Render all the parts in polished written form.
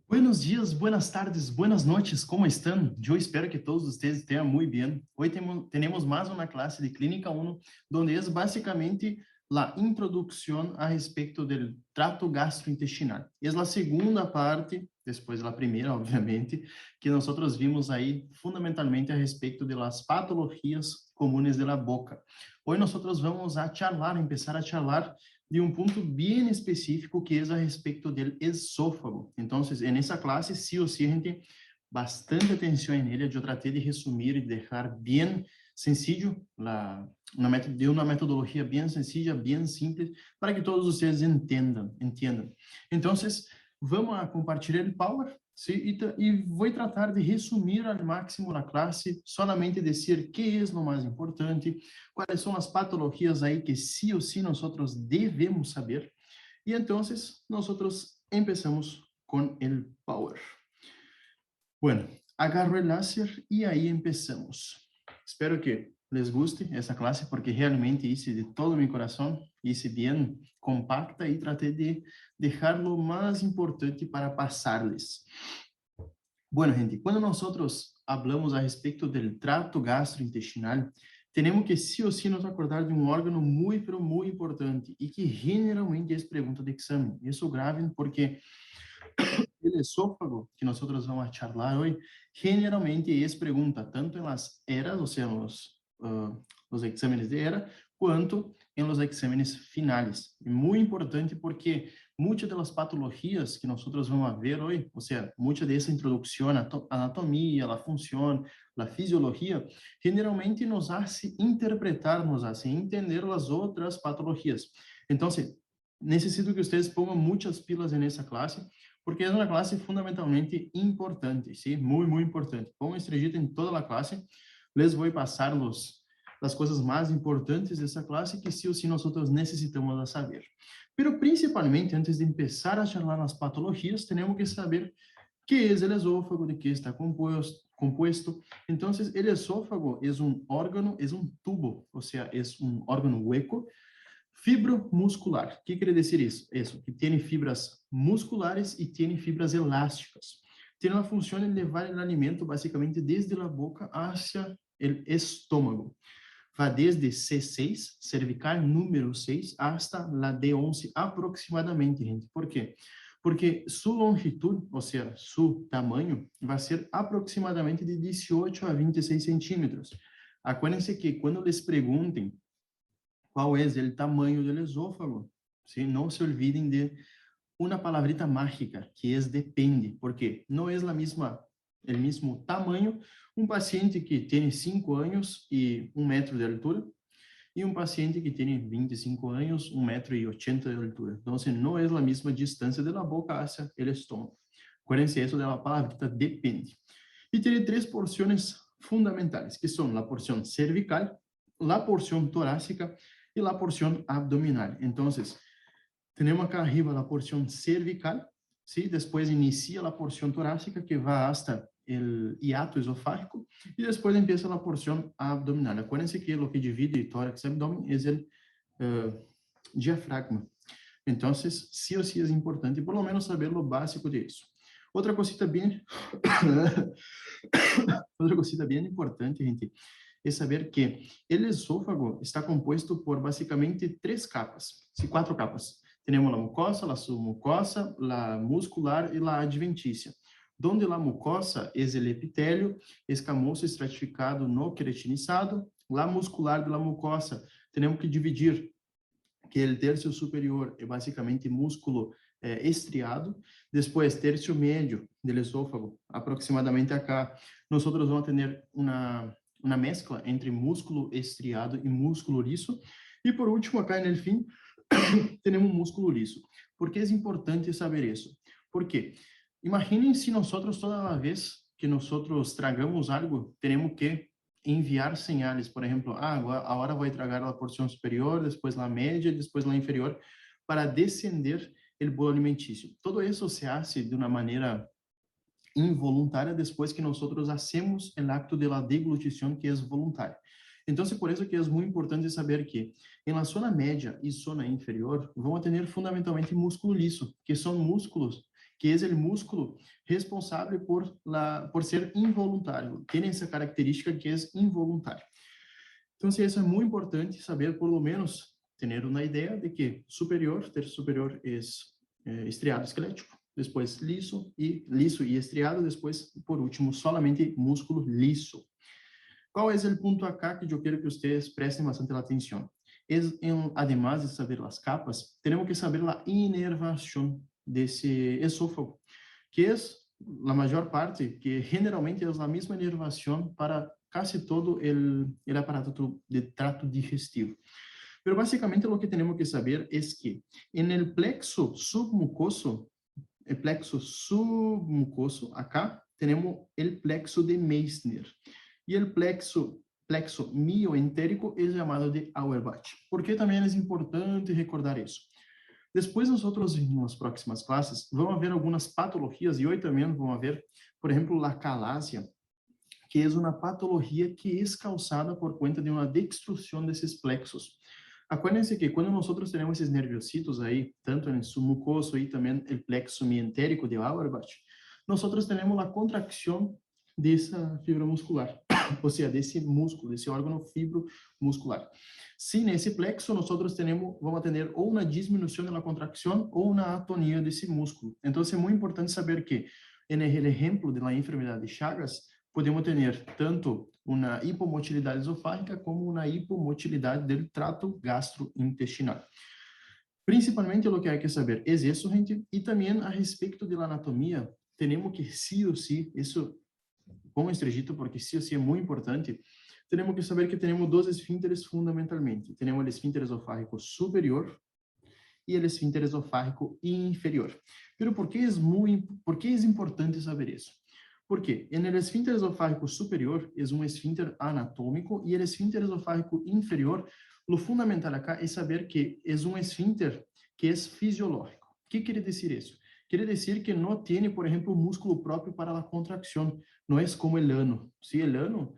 Buenos dias, buenas tardes, buenas noches, ¿cómo están? Yo espero que todos ustedes estén muy bien. Hoy tenemos más una clase de Clínica 1, donde es básicamente la introducción a respecto del trato gastrointestinal. Es la segunda parte, después de la primera, obviamente, que nosotros vimos ahí fundamentalmente a respecto de las patologías comunes de la boca. Hoy nosotros vamos a charlar, empezar a charlar de um ponto bem específico que é a respeito do esôfago. Então, nessa classe, sim ou sim, a gente bastante atenção nele. Eu tratei de resumir e deixar bem sencillo, de uma metodologia bem sencilla, bem simples, para que todos vocês entendam. Então, vamos a compartilhar o Power, sim, e vou tratar de resumir ao máximo na classe, solamente dizer que é o mais importante, quais são as patologias aí que sí ou sí nosotros devemos saber. E então, nosotros empezamos com o Power. Bueno, agarro el láser e aí empezamos. Espero que les guste essa classe, porque realmente hice de todo mi corazón, hice bien compacta e tratei de dejar lo más importante para pasarles. Bueno, gente, quando nosotros hablamos a respeito del trato gastrointestinal, temos que sí o sí nos acordar de um órgano muito, pero muy importante e que generalmente é pergunta de exame. Isso grave porque o esôfago, que nós vamos charlar hoje, generalmente é pergunta tanto em las eras, ou seja, os exames de era, quanto em los exames finais. É muito importante porque muitas das patologias que nós vamos ver hoje, ou seja, muita dessa introdução à anatomia, a função, a fisiologia, generalmente nos hace interpretar, nos hace entender as outras patologias. Então, necessito que vocês ponham muitas pilas nessa classe, porque é uma classe fundamentalmente importante, sim, muito importante. Pongan estrellita em toda a classe. Les vou passar as coisas mais importantes dessa classe que sí ou sí nós necessitamos saber. Pero principalmente, antes de começar a charlar nas patologias, temos que saber que é o esôfago, de que está compuesto. Então, o esôfago é um órgano, é um tubo, ou seja, é um órgano hueco, fibromuscular. ¿Qué quiere decir eso? Eso, que tiene fibras musculares y tiene fibras elásticas. Tiene la función de llevar el alimento básicamente desde la boca hacia el estómago. Va desde C6, cervical número 6, hasta la D11 aproximadamente, gente. ¿Por quê? Porque su longitud, ou seja, su tamanho, vai ser aproximadamente de 18 a 26 centímetros. Acuérdense que quando les perguntem qual é o tamanho do esôfago, ¿sí? Não se olvidem de uma palavrita mágica, que é depende, porque não é o mesmo tamanho um paciente que tem 5 anos e 1 metro de altura e um paciente que tem 25 anos, 1 metro e 80 de altura. Então, não é a mesma distância da boca hacia o estômago. Acuérdense isso da palavrita depende. E tem 3 porções fundamentais, que são a porção cervical, a porção torácica e a porção abdominal. Então, temos acá arriba a porção cervical, ¿sí? Depois inicia a porção torácica, que vai hasta o hiato esofágico, e depois empieza a porção abdominal. Acuérdense que o que divide tórax e abdômen é o diafragma. Então, sí ou sí é importante, por lo menos, saber o básico disso. Outra cosita bem importante, gente, é saber que o esôfago está composto por basicamente 3 capas, 4 capas. Temos a mucosa, a submucosa, a muscular e a adventícia. Donde a mucosa é o epitélio escamoso estratificado no queratinizado. A muscular da mucosa, temos que dividir que o terço superior é basicamente músculo estriado. Depois, terço médio do esôfago, aproximadamente acá, nós vamos ter uma mescla entre músculo estriado e músculo liso. E por último, acá no fim, temos músculo liso. Por que é importante saber isso? Porque imaginem se nós toda vez que nós tragamos algo, temos que enviar señales, por exemplo, agora vou tragar a porção superior, depois a média, depois a inferior, para descender o bolo alimentício. Todo isso se hace de uma maneira involuntária depois que nós hacemos o acto de la deglutição, que é voluntário. Então, por isso que é muito importante saber que em la zona média e zona inferior vão ter fundamentalmente músculo liso, que são músculos que é o músculo responsável por ser involuntário. Tem essa característica que é involuntário. Então, isso é muito importante saber, por lo menos, ter uma ideia de que terço superior é estriado esquelético, depois liso e estriado, depois, por último, solamente músculo liso. Qual é o ponto acá que eu quero que vocês prestem bastante atenção? Además de saber as capas, temos que saber a inervação desse esôfago, que é a maior parte, que generalmente é a mesma inervação para casi todo el aparato de trato digestivo. Pero básicamente lo que tenemos que saber es que en el plexo submucoso, acá tenemos el plexo de Meissner. Y el plexo mioentérico es llamado de Auerbach. ¿Por qué también es importante recordar eso? Depois, nosotros, nas próximas classes, vamos ver algumas patologias, e hoje também vamos ver, por exemplo, a calásia, que é uma patologia que é causada por conta de uma destrução desses plexos. Acuérdense que quando nós temos esses nerviocitos aí, tanto no submucoso e também o plexo mientérico de Auerbach, nós temos a contracção dessa fibra muscular, ou seja, desse músculo, desse órgão fibromuscular. Se nesse plexo nós vamos ter ou uma diminuição da contracção ou uma atonia desse músculo. Então, é muito importante saber que, no exemplo da enfermidade de Chagas, podemos ter tanto uma hipomotilidade esofágica como uma hipomotilidade do trato gastrointestinal. Principalmente, o que há que saber é isso, gente, e também a respeito da anatomia, temos que sim ou sim, isso com estrogito, porque sim ou sim é muito importante, temos que saber que temos dois esfínteres fundamentalmente. Temos o esfínter esofágico superior e o esfínter esofágico inferior. Pero por que é importante saber isso? Porque no esfínter esofágico superior é um esfínter anatômico e o esfínter esofágico inferior, o fundamental acá é saber que é um esfínter que é fisiológico. O que quer dizer isso? Quer dizer que não tem, por exemplo, músculo próprio para a contracção. Não é como o ano. Se o ano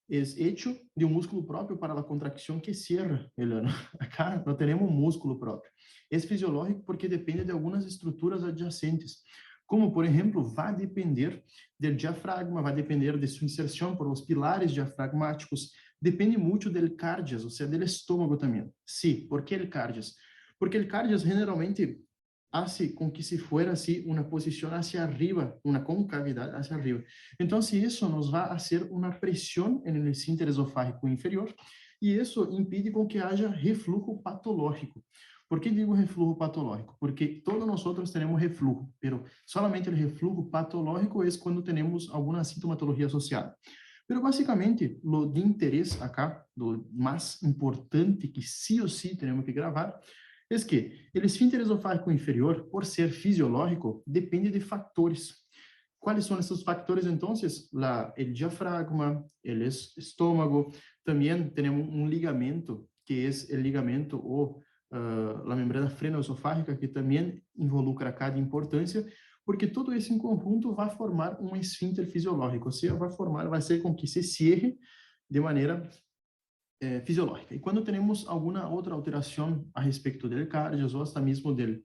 é hecho de um músculo próprio para a contracção que cierra o ano. Acá não temos músculo próprio. É fisiológico porque depende de algumas estruturas adjacentes. Como, por exemplo, vai depender do diafragma, vai depender de sua inserção por os pilares diafragmáticos, depende muito do cardias, ou seja, do estômago também. Sim, por que o cardias? Porque o cardias generalmente hace com que se fuera assim uma posição hacia arriba, uma concavidade hacia arriba. Então, se isso nos vai a ser uma pressão no esfíncter esofágico inferior, e isso impede com que haja refluxo patológico. Por que digo refluxo patológico? Porque todos nós temos refluxo, pero solamente o refluxo patológico é quando temos alguma sintomatologia associada. Pero basicamente, o de interesse acá, o mais importante que sim ou sim temos que gravar, é que o esfíncter esofágico inferior, por ser fisiológico, depende de fatores. Quais são esses fatores, então? O diafragma, o estômago, também temos um ligamento, que é o ligamento ou a membrana frenoesofágica, que também involucra cada importância, porque tudo isso em conjunto vai formar um esfíncter fisiológico, ou seja, vai ser com que se cierre de maneira fisiológica. E quando temos alguma outra alteração a respeito do cardias ou até mesmo do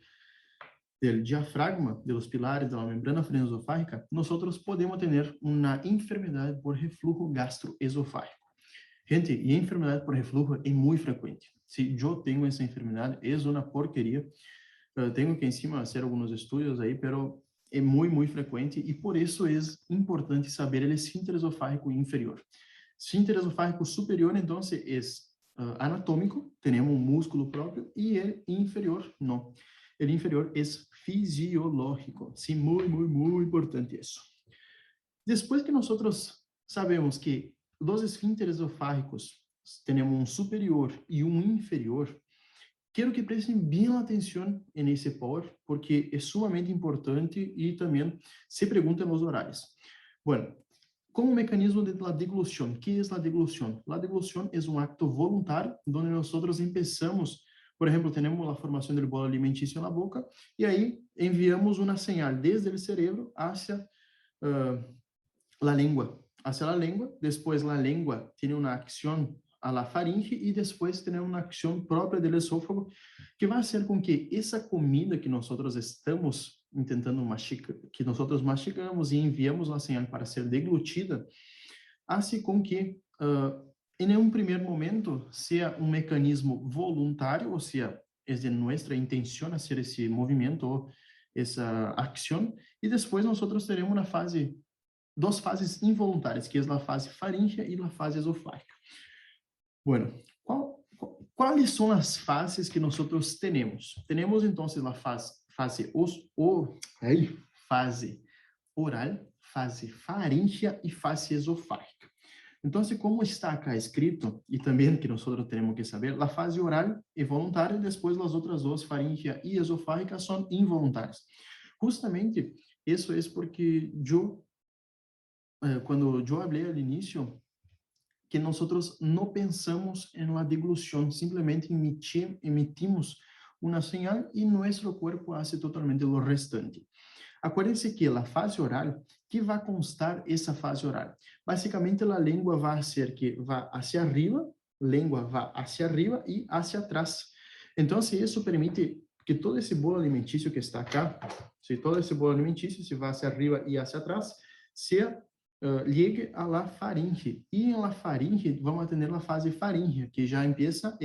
diafragma, dos pilares da membrana frenoesofágica, nós podemos ter uma enfermidade por refluxo gastroesofágico. Gente, e a enfermidade por refluxo é muito frequente. Se eu tenho essa enfermidade, é uma porqueria. Tenho que, em cima, fazer alguns estudos aí, pero é muito frequente e por isso é importante saber o esfíncter esofágico inferior. Esfíncter esofágico superior, então, é anatômico, temos um músculo próprio, e o inferior, não. O inferior é fisiológico. Sim, muito importante isso. Depois que nós sabemos que dos esfínteres esofágicos temos um superior e um inferior, quero que prestem bem atenção nesse power, porque é sumamente importante e também se pergunta nos horários. Bueno, como mecanismo de la deglución. ¿Qué es la deglución? La deglución es un acto voluntario donde nosotros empezamos, por ejemplo, tenemos la formación del bolo alimenticio en la boca y ahí enviamos una señal desde el cerebro hacia la lengua. Hacia la lengua, después la lengua tiene una acción a la faringe y después tiene una acción propia del esófago que va a hacer con que esa comida que nosotros estamos intentando masticar, que nós mastigamos e enviamos a señal para ser deglutida, hace com que, em um primeiro momento, seja um mecanismo voluntário, ou seja, é de nossa intenção fazer esse movimento ou essa ação, e depois nós teremos uma fase, duas fases involuntárias, que é a fase faríngea e a fase esofágica. Bueno, quais são as fases que nós temos? Temos, então, a fase oral, fase faríngea e fase esofágica. Então, como está acá escrito, e também que nós temos que saber, a fase oral é voluntária, e depois as outras duas, faríngea e esofágica, são involuntárias. Justamente, isso é porque quando eu falei ao início, que nós não pensamos em la deglución, simplesmente emitimos uma señal e nosso corpo hace totalmente o restante. Acuérdense que a fase oral, que vai constar essa fase oral? Basicamente, a língua vai ser que vai hacia arriba, língua vai hacia arriba e hacia atrás. Então, isso permite que todo esse bolo alimentício que está acá, se todo esse bolo alimentício se vai hacia arriba e hacia atrás, llegue a la faringe. E em la faringe, vamos ter a fase faríngea, que já empieza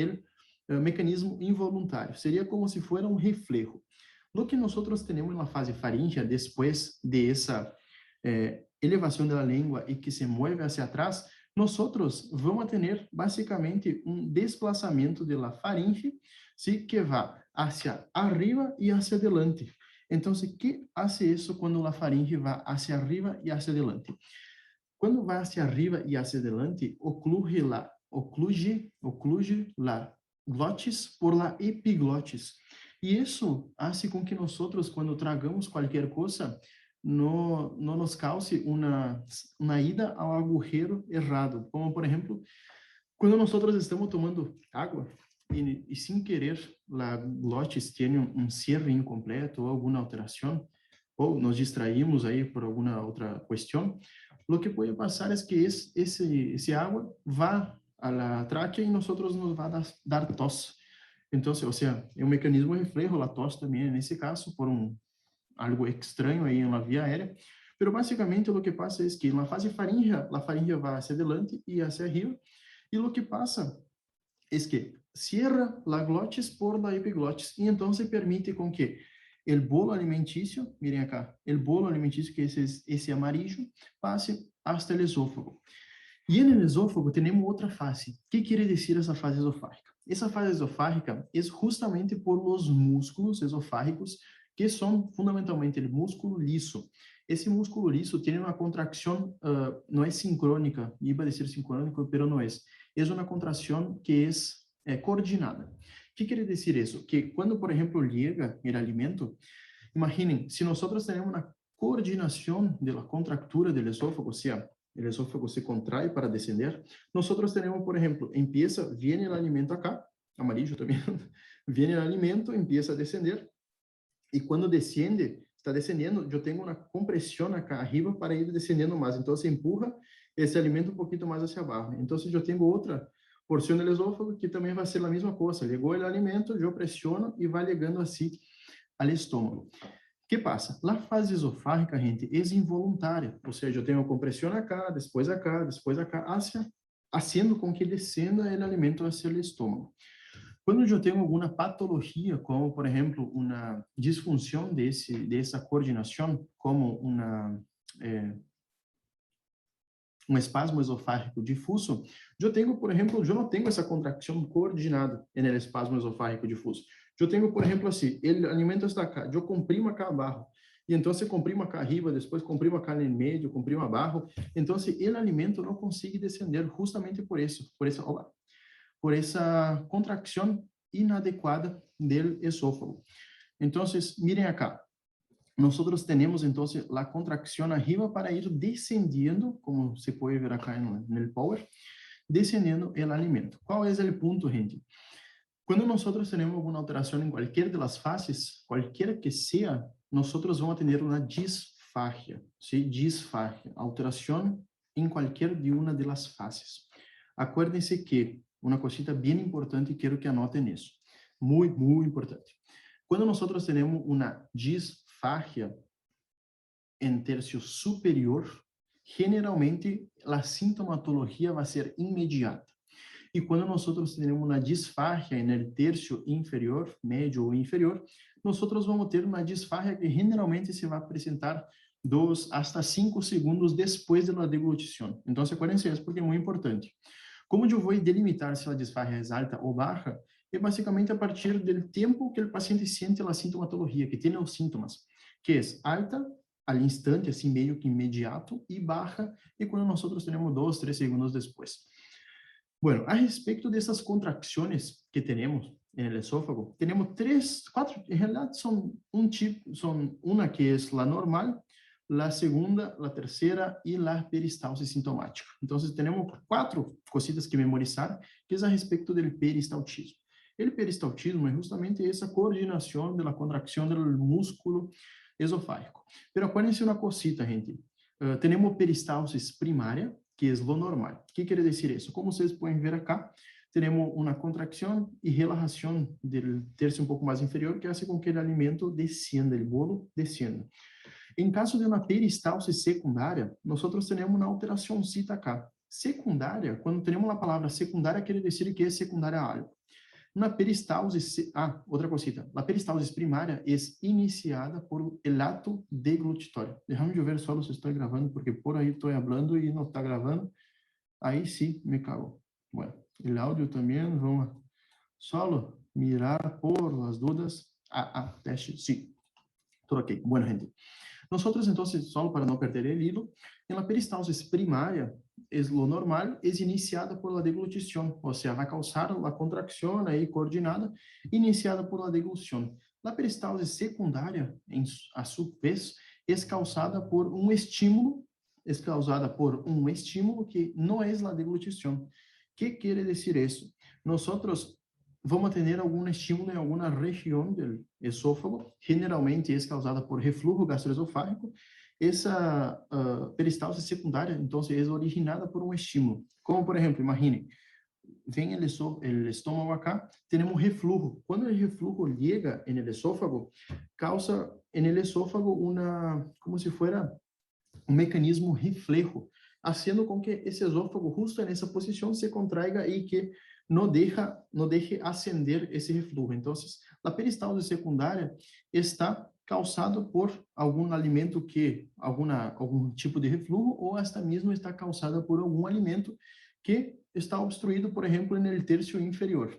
o mecanismo involuntário. Seria como se fosse um reflejo. Lo que nós temos na fase faríngea, depois de essa elevação da língua e que se move hacia atrás, nós vamos ter basicamente um desplazamento da faringe, ¿sí? Que vai hacia arriba e hacia adelante. Então, que hace isso quando a faringe vai hacia arriba e hacia adelante? Quando vai hacia arriba e hacia adelante, ocluye la glotis por la epiglotis. E isso hace com que nós, quando tragamos qualquer coisa, não nos cause uma ida ao agujero errado. Como, por exemplo, quando nós estamos tomando água e sem querer, a glotis tem um cierre incompleto ou alguma alteração, ou nos distraímos aí por alguma outra questão, o que pode passar é que esse água vá a la tráquea e nós nos vai dar tos. Então, ou seja, é um mecanismo reflejo, a tos também, nesse caso, por algo estranho aí na via aérea. Pero basicamente o que passa é que na fase faríngea, a faríngea vai hacia adelante e hacia arriba, e o que passa é que cierra la glotis por la epiglotis, e então se permite com que o bolo alimentício, miren acá, o bolo alimentício, que esse amarillo, passe hasta o esôfago. E no esôfago temos outra fase. O que quer dizer essa fase esofágica? Essa fase esofágica é justamente por os músculos esofágicos, que são fundamentalmente o músculo liso. Esse músculo liso tem uma contração, não é sincrônica, iba a dizer sincrônica, mas não é. É uma contração que é coordenada. O que quer dizer isso? Que quando, por exemplo, llega o alimento, imaginem, se nós temos uma coordenação da contractura do esôfago, ou seja, o esôfago se contrai para descender, nós temos, por exemplo, viene o alimento acá, amarillo também, viene o alimento, empieza a descender, e quando descende, está descendendo, eu tenho uma compressão acá arriba para ir descendendo mais, então se empurra esse alimento um pouquinho mais hacia abaixo. Então, eu tenho outra porção do esôfago que também vai ser a mesma coisa, ligou o alimento, eu pressiono e vai ligando assim ao estômago. O que passa? A fase esofágica, gente, é involuntária, ou seja, eu tenho uma compressão acá, depois haciendo com que descenda o alimento hacia o estômago. Quando eu tenho alguma patologia, como, por exemplo, uma disfunção dessa coordenação, como um espasmo esofágico difuso, eu tenho, por exemplo, eu não tenho essa contracção coordenada no espasmo esofágico difuso. Eu tenho, por exemplo, assim, o alimento está acá, eu comprimo acá abaixo, e então se comprimo acá arriba, depois comprimo acá no meio, comprimo abaixo, então o alimento não consegue descender justamente por essa contracção inadequada do esôfago. Então, miren acá. Nós temos, então, a contracção arriba para ir descendendo, como se pode ver acá no Power, descendendo o alimento. Qual é o ponto, gente? Quando nós temos alguma alteração em qualquer das fases, qualquer que seja, nós vamos ter uma disfagia, ¿sí? Disfagia, alteração em qualquer de uma das fases. Acuérdense que uma cosita bem importante, quero que anotem isso. Muito, muito importante. Quando nós temos uma disfagia, disfagia en tercio superior, generalmente la sintomatología va a ser inmediata. Y cuando nosotros tenemos una disfagia en el tercio inferior, medio o inferior, nosotros vamos a tener una disfagia que generalmente se va a presentar 2 hasta 5 segundos después de la deglutición. Entonces, acuérdense isso porque é muito importante. Como eu vou delimitar se a disfagia é alta ou baixa, é basicamente a partir do tempo que o paciente sente a sintomatologia, que tem os sintomas, que é alta al instante, assim meio que imediato, e baixa, e quando nós temos 2, 3 segundos depois. Bueno, a respeito dessas contracções que temos no esófago, temos 3, 4, em realidade são tipo, são uma que é a normal, a segunda, a terceira e a peristalse sintomática. Então, temos 4 cositas que memorizar, que é a respeito do peristaltismo. O peristaltismo é justamente essa coordenação da contracção do músculo esofágico. Pero acuérdense uma cosita, gente. Temos peristalsis primária, que é lo normal. O que quer dizer isso? Como vocês podem ver acá, temos uma contracção e relaxação do terço um pouco mais inferior, que faz com que o alimento descienda, o bolo descienda. Em caso de uma peristalse secundária, nós temos uma alteraçãozinha acá. Secundária, quando temos a palavra secundária, quer dizer que é secundária a algo. Na peristalse, outra cosita, a peristalse primária é iniciada por el ato deglutitório. Deixa eu ver só se estou gravando, porque por aí estou falando e não está gravando. Aí sim, me cago. Bueno, o áudio também, vamos só mirar por las dudas. Teste, sim. Tudo ok. Bueno, gente. Nosotros, entonces, solo para no perder el hilo, en la peristalsis primaria, es lo normal, es iniciada por la deglutición, o sea, va a causar la contracción ahí coordinada, iniciada por la deglución. La peristalsis secundaria, a su vez, es causada por un estímulo, que no es la deglutición. ¿Qué quiere decir eso? Nosotros vamos ter algum estímulo em alguma região do esôfago, generalmente é causada por refluxo gastroesofágico. Essa peristalse secundária, então, é originada por um estímulo. Como, por exemplo, imagine, vem o estômago acá, temos refluxo. Quando o refluxo chega no esôfago, causa no esôfago como se fosse um mecanismo reflexo, fazendo com que esse esôfago, justo nessa posição, se contraiga e que não deixe ascender esse refluxo. Então, a peristalse secundária está causada por algum alimento algum tipo de refluxo, ou esta mesmo está causada por algum alimento que está obstruído, por exemplo, no terço inferior.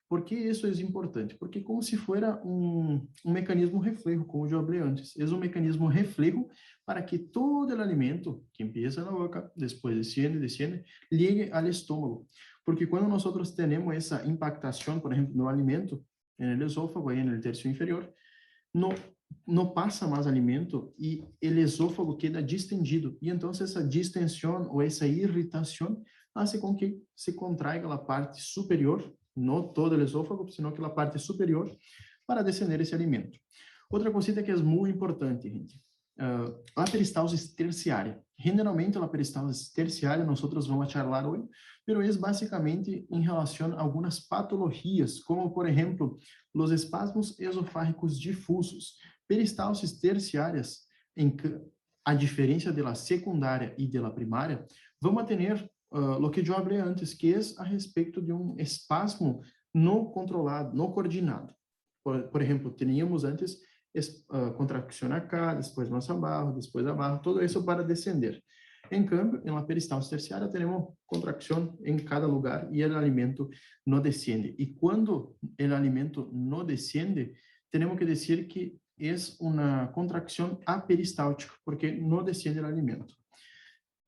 Por que isso é importante? Porque como se fosse um mecanismo reflexo, como eu falei antes. É um mecanismo reflexo para que todo o alimento, que empieza na boca, depois desciende, llegue ao estômago. Porque quando nós temos essa impactação, por exemplo, no alimento, no esôfago, aí no terço inferior, não passa mais alimento e o esôfago queda distendido. E então essa distensão ou essa irritação faz com que se contraiga a parte superior, não todo o esôfago, senão que a parte superior, para descender esse alimento. Outra coisa que é muito importante, gente. A peristalse terciária. Generalmente, a peristalse terciária, nós vamos charlar hoje, mas é basicamente em relação a algumas patologias, como, por exemplo, os espasmos esofágicos difusos. Peristalses terciárias, a diferença da secundária e da primária, vamos ter o que eu falei antes, que é a respeito de um espasmo não controlado, não coordenado. Por exemplo, teníamos antes contracção acá, depois mais abaixo, todo isso para descender. Em câmbio, em uma peristalse terciária, temos contracção em cada lugar e o alimento não descende. E quando o alimento não descende, temos que dizer que é uma contracção aperistáltica, porque não descende o alimento.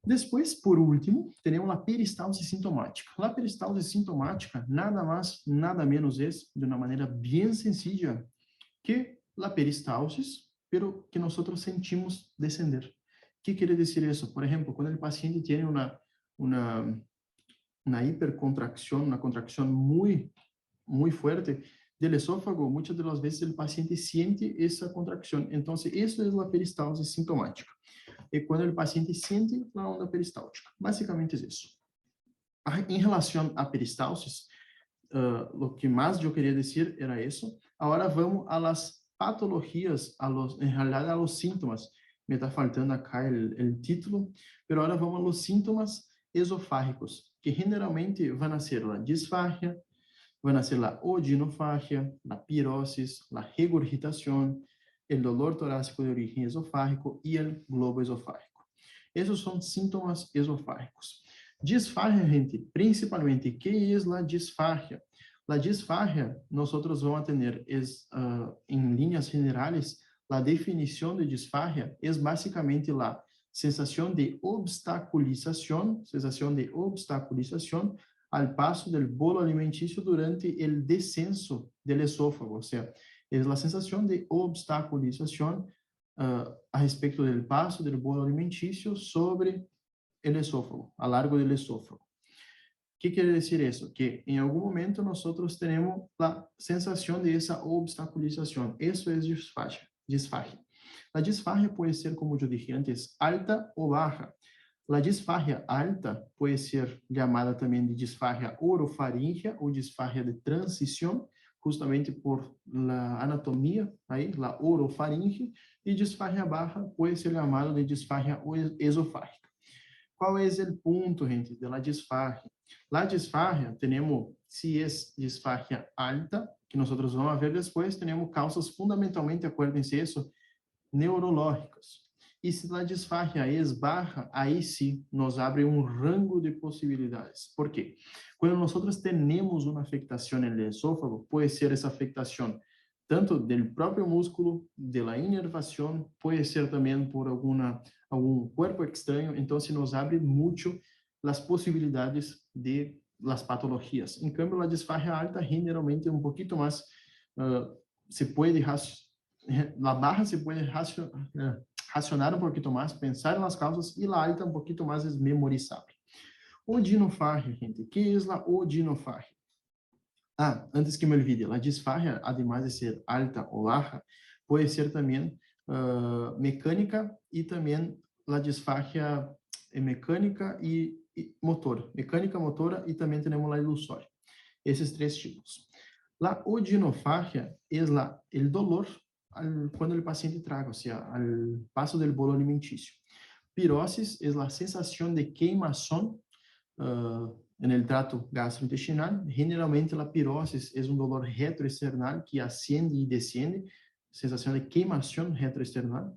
Depois, por último, temos a peristalse sintomática. A peristalse sintomática nada mais, nada menos é, de uma maneira bem sencilla, que a peristalsis, pero que nós sentimos descender. O que quer dizer isso? Por exemplo, quando o paciente tem uma hipercontracção, uma contracção muito forte do esôfago, muitas das vezes o paciente sente essa contracção. Então, isso é a peristalse sintomática. E quando o paciente sente a onda peristáltica. Basicamente é isso. Em relação a peristalsis, o que mais eu queria dizer era isso. Agora vamos a las patologías, en realidad a los síntomas. Me está faltando acá el título, pero ahora vamos a los síntomas esofágicos, que generalmente van a ser la disfagia, van a ser la odinofagia, la pirosis, la regurgitación, el dolor torácico de origen esofágico y el globo esofágico. Esos son síntomas esofágicos. Disfagia, gente, principalmente, ¿qué es la disfagia? La disfagia, nosotros vamos a tener, en líneas generales, la definición de disfagia es básicamente la sensación de obstaculización al paso del bolo alimenticio durante el descenso del esófago, o sea, es la sensación de obstaculización a respecto del paso del bolo alimenticio sobre el esófago, a largo del esófago. ¿Qué quiere decir eso? Que en algún momento nosotros tenemos la sensación de esa obstaculización. Eso es disfagia. La disfagia puede ser, como yo dije antes, alta o baja. La disfagia alta puede ser llamada también de disfagia orofaríngea o disfagia de transición, justamente por la anatomía, ahí, la orofaringe, y disfagia baja puede ser llamada de disfagia esofágica. ¿Cuál es el punto, gente, de la disfagia? La disfagia, tenemos, si es disfagia alta, que nosotros vamos a ver después, tenemos causas fundamentalmente, acuérdense eso, neurológicas. E se a disfagia é baja, aí sim nos abre um rango de possibilidades. Por quê? Quando nós temos uma afectação no esôfago, pode ser essa afectação tanto do próprio músculo, da inervação, pode ser também por algum corpo estranho. Então, se nos abre muito as possibilidades de las patologias. En cambio, la disfagia alta generalmente un poquito más, se puede, la baja se puede racionar un poquito más, pensar en las causas, y la alta un poquito más es memorizable. Odinofagia, gente. ¿Qué es la odinofagia? Ah, antes que me olvide, la disfagia, además de ser alta o baja, puede ser también mecánica y también la disfagia mecánica y motora. Mecánica, motora y también tenemos la ilusoria. Esos tres tipos. La odinofagia es el dolor cuando el paciente traga, o sea, al paso del bolo alimenticio. Pirosis es la sensación de queimazón en el trato gastrointestinal. Generalmente la pirosis es un dolor retroesternal que asciende y desciende, sensación de queimación retroesternal.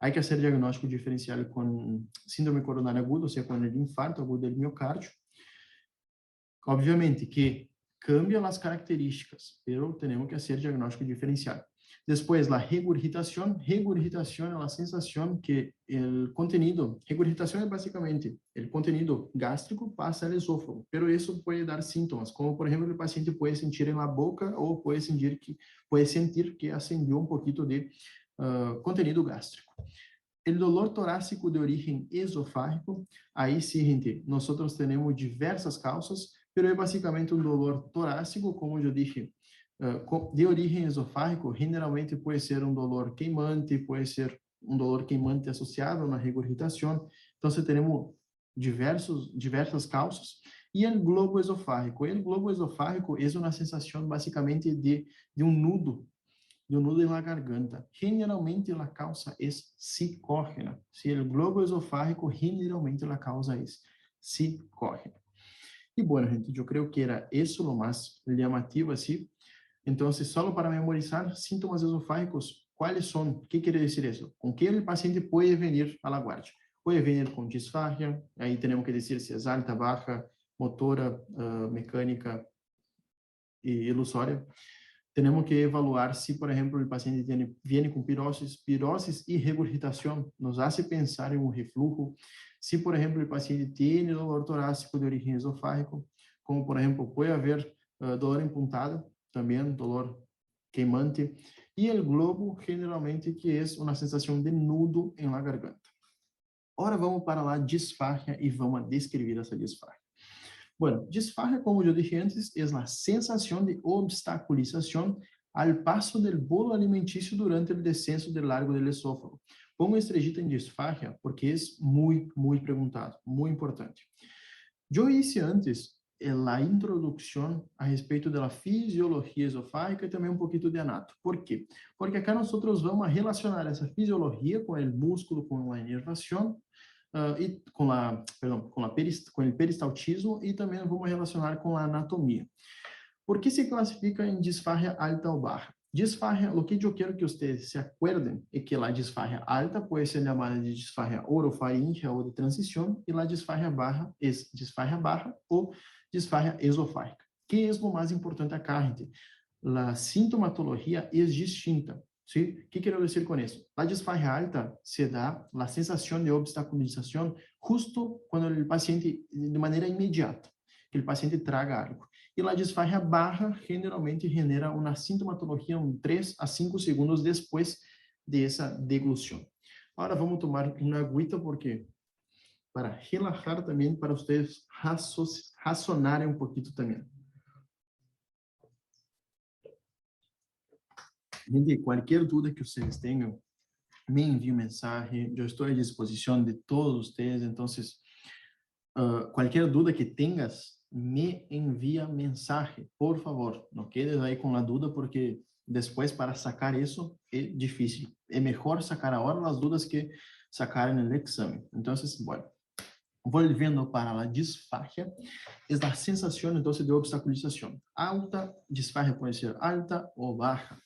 Hay que hacer diagnóstico diferencial con síndrome coronária aguda, o sea, con el infarto agudo del miocardio. Obviamente que cambia las características, pero tenemos que hacer diagnóstico diferencial. Después, la regurgitación. Regurgitación es la sensación que el contenido, regurgitación es básicamente el contenido gástrico pasa al esófago, pero eso puede dar síntomas, como por ejemplo el paciente puede sentir en la boca o puede sentir que ascendió un poquito de contenido gástrico. El dolor torácico de origen esofágico, ahí sí, gente, nosotros tenemos diversas causas, pero es básicamente un dolor torácico, como yo dije, de origen esofágico, generalmente puede ser un dolor queimante, puede ser un dolor queimante asociado a una regurgitación. Entonces tenemos diversas causas. Y el globo esofágico. El globo esofágico es una sensación básicamente de un nudo en la garganta. Generalmente la causa es psicógena. Si el globo esofágico, generalmente la causa es psicógena. Y bueno, gente, yo creo que era eso lo más llamativo así. Entonces, solo para memorizar, síntomas esofágicos, ¿cuáles son? ¿Qué quiere decir eso? ¿Con qué el paciente puede venir a la guardia? Puede venir con disfagia, ahí tenemos que decir si es alta, baja, motora, mecánica y ilusoria. Tenemos que evaluar si, por ejemplo, el paciente viene con pirosis y regurgitación, nos hace pensar en un reflujo. Si, por ejemplo, el paciente tiene dolor torácico de origen esofágico, como por ejemplo puede haber dolor en puntada, también dolor queimante, y el globo generalmente que es una sensación de nudo en la garganta. Ahora vamos para la disfagia y vamos a describir esa disfagia. Bueno, disfagia, como yo dije antes, es la sensación de obstaculización al paso del bolo alimenticio durante el descenso del largo del esófago. Pongo estrellita en disfagia porque es muy preguntado, muy importante. Yo hice antes a introdução a respeito da fisiologia esofágica e também um pouquinho de anato. ¿Por quê? Porque acá nós vamos a relacionar essa fisiologia com o músculo, com a inervação, e com o peristaltismo, e também vamos relacionar com a anatomia. ¿Por que se classifica em disfagia alta ou baja? Disfagia, o que eu quero que vocês se acuerden é que a disfagia alta pode ser chamada de disfagia orofaríngea ou de transição, e a disfagia baja é disfagia baja ou disfagia esofágica. Que é o mais importante acá, gente? A sintomatologia é distinta. ¿Sí? ¿Qué quiero decir con eso? La disfagia alta se da la sensación de obstaculización justo cuando el paciente, de manera inmediata, que el paciente traga algo. E a disfagia baja generalmente genera uma sintomatologia 3 a 5 segundos depois dessa deglução. Agora vamos tomar uma agüita porque para relajar também, para vocês racionarem um pouquinho também. Gente, qualquer dúvida que vocês tenham, me enviem mensagem. Eu estou à disposição de todos vocês. Então, qualquer dúvida que tenhas, me envia mensagem, por favor. Não quedes aí com a dúvida, porque depois para sacar isso é difícil. É melhor sacar agora as dúvidas que sacar no exame. Então, bueno, volviendo para a disfagia, é a sensação então de obstaculização. Alta, disfagia pode ser alta ou baixa.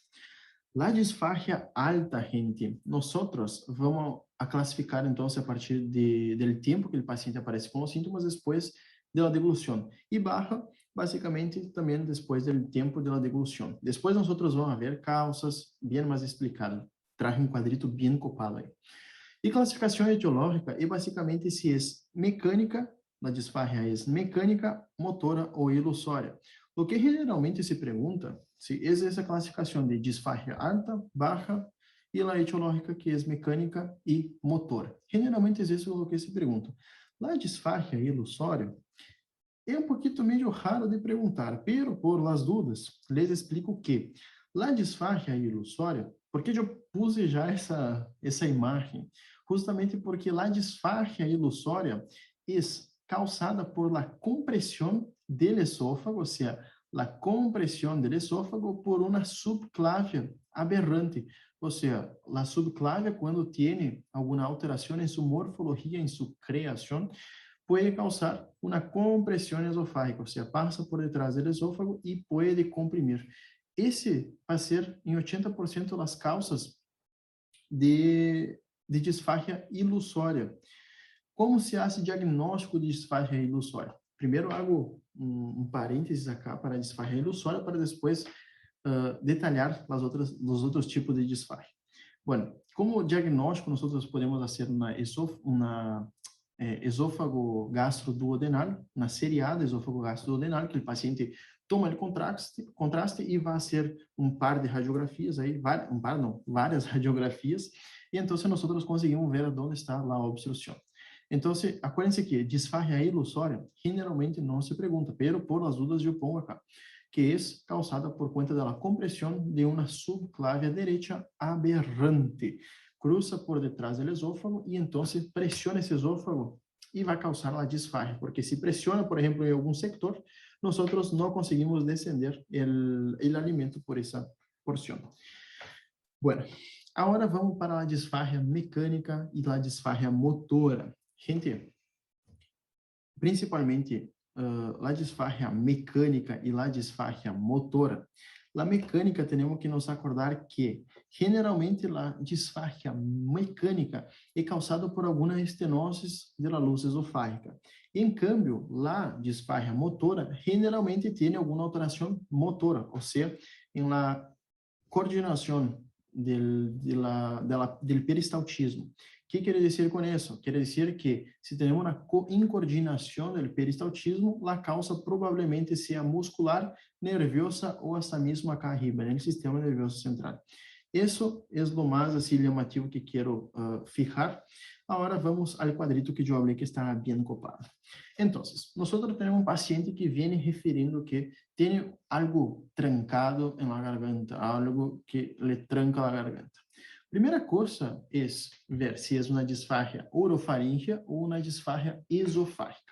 La disfagia alta, gente, nós vamos a classificar, então, a partir do tempo que o paciente aparece com os sintomas depois da deglução. E baixa, basicamente, também depois do tempo da deglução. Depois, nós vamos ver causas bem mais explicadas. Traje um quadrito bem copado aí. E classificação etiológica é basicamente se é mecânica, a disfagia é mecânica, motora ou ilusória. O que geralmente se pergunta se é essa classificação de disfagia alta, baixa e a etiológica que é mecânica e motora. Generalmente é isso o que se pergunta. A disfagia ilusória é um pouquinho meio raro de perguntar, pero por las dúvidas, les explico que a disfagia ilusória, porque eu puse já essa imagem, justamente porque a disfagia ilusória é causada por la compresión del esófago, o sea, la compresión del esófago por una subclavia aberrante. O sea, la subclavia cuando tiene alguna alteración en su morfología, en su creación, puede causar una compresión esofágica, o sea, pasa por detrás del esófago y puede comprimir. Esse vai ser em 80% das causas de disfagia ilusória. Como se hace diagnóstico de disfagia ilusória? Primeiro, hago um parênteses acá para a disfagia ilusória, para depois detalhar os outros tipos de disfagia. Bueno, como diagnóstico, nós podemos fazer uma esôfago gastroduodenal, na seriada esôfago gastroduodenal, que o paciente toma o contraste e vai fazer um par de radiografias, várias radiografias, e então nós conseguimos ver onde está a obstrução. Então, acuérdense que disfagia ilusória generalmente não se pergunta, pero por as dúvidas eu pongo acá, que é causada por conta da compressão de uma subclavia direita aberrante. Cruza por detrás do esôfago e então pressiona esse esôfago e vai causar a disfagia, porque se pressiona, por exemplo, em algum sector, nós não conseguimos descender o alimento por essa porção. Bueno, agora vamos para a disfagia mecânica e a disfagia motora. Gente, principalmente a disfagia mecânica e a disfagia motora. A mecânica, temos que nos acordar que, generalmente, a disfagia mecânica é causada por alguma estenose da luz esofágica. Em câmbio, a disfagia motora, generalmente, tem alguma alteração motora, ou seja, em la coordenação del peristaltismo. ¿Qué quiere decir con eso? Quiere decir que si tenemos una incoordinación del peristaltismo, la causa probablemente sea muscular, nerviosa o hasta mismo acá arriba, en el sistema nervioso central. Eso es lo más así llamativo que quiero fijar. Ahora vamos al cuadrito que yo hablé que está bien copado. Entonces, nosotros tenemos un paciente que viene refiriendo que tiene algo trancado en la garganta, algo que le tranca la garganta. Primeira coisa é ver se é uma disfagia orofaríngea ou uma disfagia esofágica.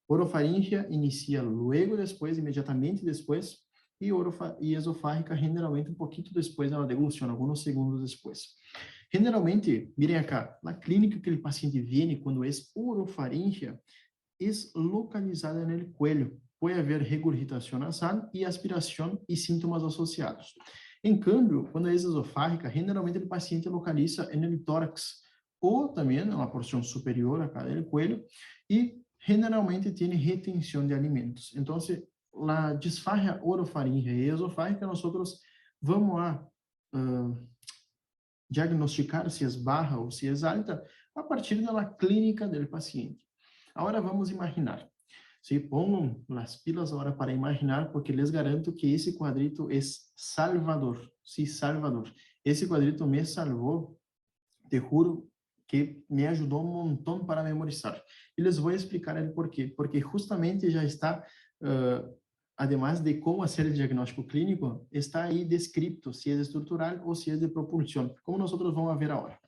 Orofaríngea inicia luego después, imediatamente después, y esofágica generalmente un poquito después de la deglución, algunos segundos después. Generalmente, miren acá, la clínica que el paciente viene cuando es orofaríngea es localizada en el cuello. Puede haber regurgitación nasal y aspiración y síntomas asociados. En cambio, cuando es esofágica, generalmente el paciente localiza en el tórax o también en la porción superior acá del cuello y generalmente tiene retención de alimentos. Entonces, la disfagia orofaríngea y esofágica, nosotros vamos a diagnosticar si es baja ou se é alta a partir da clínica do paciente. Agora vamos imaginar. Se pongan as pilas agora para imaginar, porque les garanto que esse quadrito é salvador. Sí, salvador. Esse quadrito me salvou, te juro que me ajudou um montão para memorizar. E les vou explicar el porquê. Porque justamente já está, además de como hacer el diagnóstico clínico, está aí descrito se é estrutural ou se é de propulsión, como nós vamos ver agora.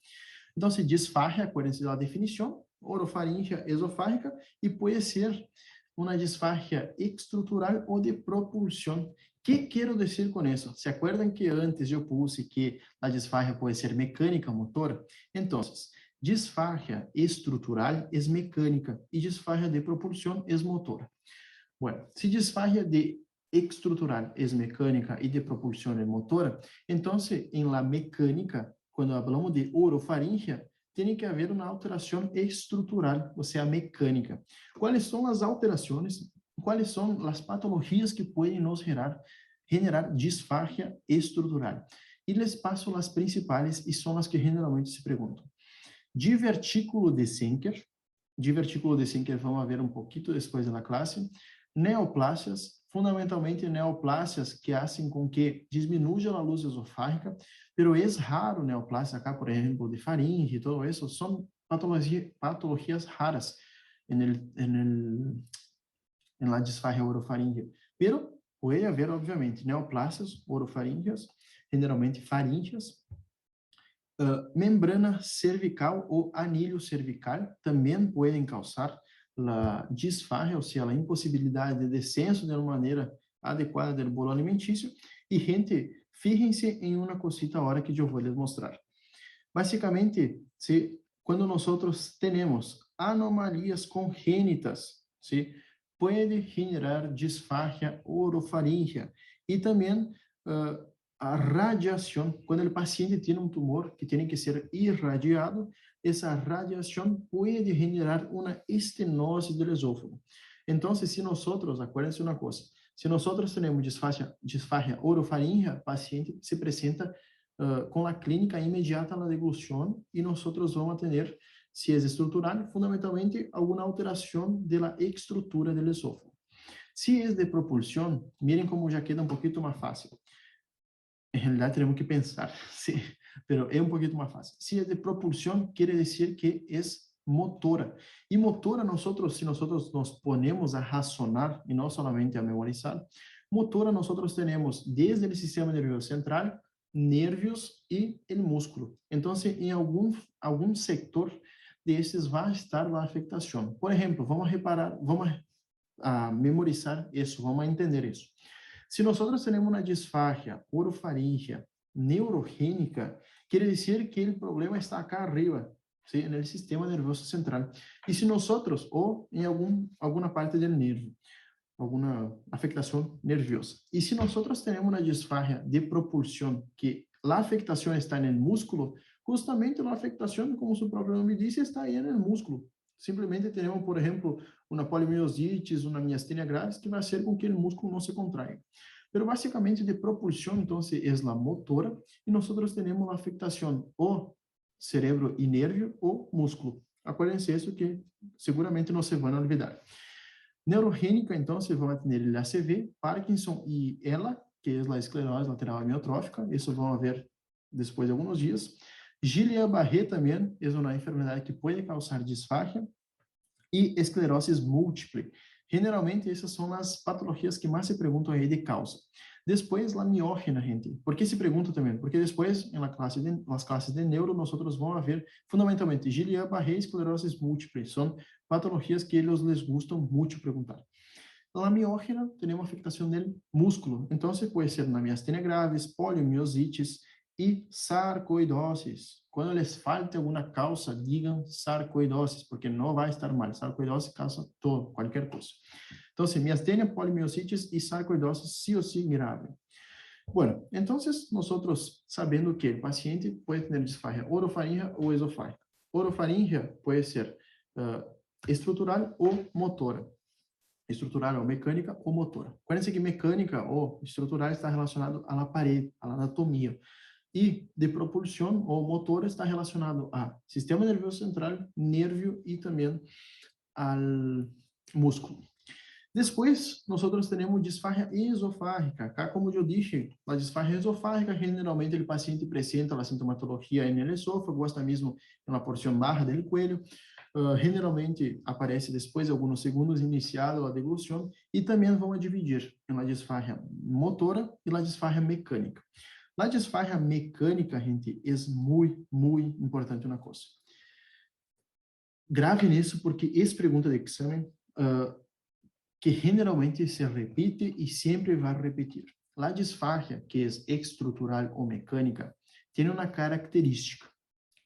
Então, se disfagia, acuérdense da definição, orofaríngea esofágica, e pode ser uma disfagia estrutural ou de propulsión. ¿Qué quiero decir con eso? ¿Se acuerdan que antes yo puse que la disfagia puede ser mecánica o motora? Entonces, disfagia estrutural es mecánica y disfagia de propulsión es motora. Bueno, si disfagia de estrutural es mecánica y de propulsión es motora, entonces en la mecánica, cuando hablamos de orofaríngea, tem que haver uma alteração estrutural, ou seja, mecânica. Quais são as alterações, quais são as patologias que podem nos generar disfagia estrutural? E les passo as principais e são as que generalmente se perguntam. Divertículo de Senker vamos ver um pouquinho depois da classe. Neoplasias, fundamentalmente neoplasias que hacen com que disminuya a luz esofágica, pero es raro neoplasia acá, por ejemplo, de faringe y todo eso, son patologías raras en la disfagia orofaríngea. Pero puede haber, obviamente, neoplasias orofaríngeas, generalmente faríngeas, membrana cervical ou anillo cervical também podem causar a disfagia, ou seja, a impossibilidade de descenso de uma maneira adequada do bolo alimentício. E, gente, fíjense em uma cosita agora que eu vou lhes mostrar. Basicamente, quando nós temos anomalias congênitas, pode generar disfagia orofaríngea. E também a radiação, quando o paciente tem um tumor que tem que ser irradiado, essa radiação pode generar uma estenose do esôfago. Então, se nós, acuérdense uma coisa, se nós temos disfagia orofaríngea, o paciente se apresenta com a clínica imediata na deglução e nós vamos ter, se é estrutural, fundamentalmente, alguma alteração da estrutura do esôfago. Se é de propulsão, miren como já queda um pouquinho mais fácil. En realidad tenemos que pensar, sí, pero es un poquito más fácil. Si es de propulsión, quiere decir que es motora. Y motora, si nosotros nos ponemos a razonar y no solamente a memorizar, motora nosotros tenemos desde el sistema nervioso central, nervios y el músculo. Entonces, en algún sector de esses va a estar la afectación. Por ejemplo, vamos a memorizar eso, vamos a entender eso. Se nós temos uma disfagia orofaríngea neurogênica, quer dizer que o problema está acá arriba, ¿sí? No sistema nervioso central. E se nós, ou em alguma parte do nervo, alguma afectação nerviosa. E se nós temos uma disfagia de propulsão, que a afectação está no músculo, justamente a afectação, como seu próprio nome diz, está aí no músculo. Simplesmente temos, por exemplo, uma polimiositis, uma miastenia graves, que vai ser com que o músculo não se contraia. Pero basicamente de propulsión, entonces, es la motora, y nosotros tenemos la afectación o cerebro y nervio o músculo. Acuérdense eso que seguramente no se van a olvidar. Neurogénica, entonces, vamos a tener el ACV, Parkinson y ELA, que es la esclerose lateral amiotrófica, eso vamos a ver después de algunos días. Guillain-Barré también es una enfermedad que puede causar disfagia, e esclerose múltiple. Generalmente, essas são as patologias que mais se perguntam aí de causa. Después, la miógena, gente. ¿Por qué se pregunta también? Porque después, en las clases de neuro, nosotros vamos a ver fundamentalmente Guillain-Barré y esclerosis múltiple. Son patologías que ellos les gustan mucho preguntar. La miógena tenemos afectación del músculo. Entonces, puede ser una miastenia graves, poliomiositis y sarcoidosis. Cuando les falte alguna causa, digan sarcoidosis, porque no va a estar mal. Sarcoidosis causa todo, cualquier cosa. Entonces, miastenia, poliomiositis y sarcoidosis sí o sí grave. Bueno, entonces nosotros sabiendo que el paciente puede tener disfagia orofaríngea o esofágica. Orofaríngea puede ser estrutural o motora. Estrutural ou mecânica ou motora. Acuérdense que mecânica ou estrutural está relacionado à parede, à anatomia. E de propulsão ou motora está relacionado a sistema nervioso central, nervio e também ao músculo. Depois, nós temos disfagia esofágica. Acá, como eu disse, a disfagia esofágica, generalmente, o paciente apresenta a sintomatologia no esôfago, hasta mesmo na porção barra do coelho. Generalmente aparece depois de alguns segundos iniciado a deglução e também vão dividir na disfagia motora e na disfagia mecânica. Na disfagia mecânica, gente, é muito importante uma coisa. Grave nisso porque é pergunta de exame que generalmente se repite e sempre vai repetir. A disfagia, que é estrutural ou mecânica, tem uma característica,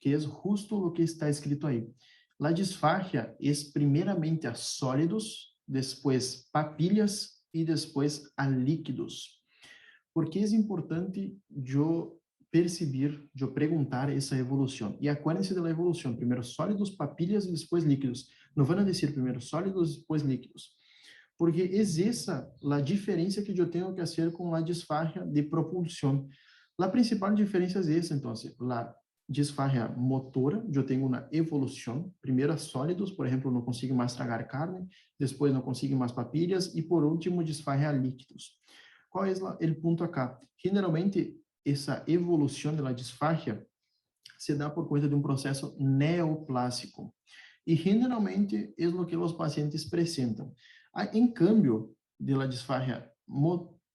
que é justo o que está escrito aí. La disfagia es primeramente a sólidos, después papillas y después a líquidos. ¿Por qué es importante yo percibir, yo preguntar esa evolución? Y acuérdense de la evolución, primero sólidos, papillas y después líquidos. No van a decir primero sólidos y después líquidos. Porque es esa la diferencia que yo tengo que hacer con la disfagia de propulsión. La principal diferencia es esa, entonces, la disfagia motora, eu tenho uma evolução, primeiro sólidos, por exemplo, não consigo mais tragar carne, depois não consigo mais papilhas, e por último, disfagia líquidos. Qual é o ponto acá? Generalmente, essa evolução da disfagia se dá por conta de um processo neoplásico, e generalmente é o que os pacientes apresentam. Em cambio, de disfagia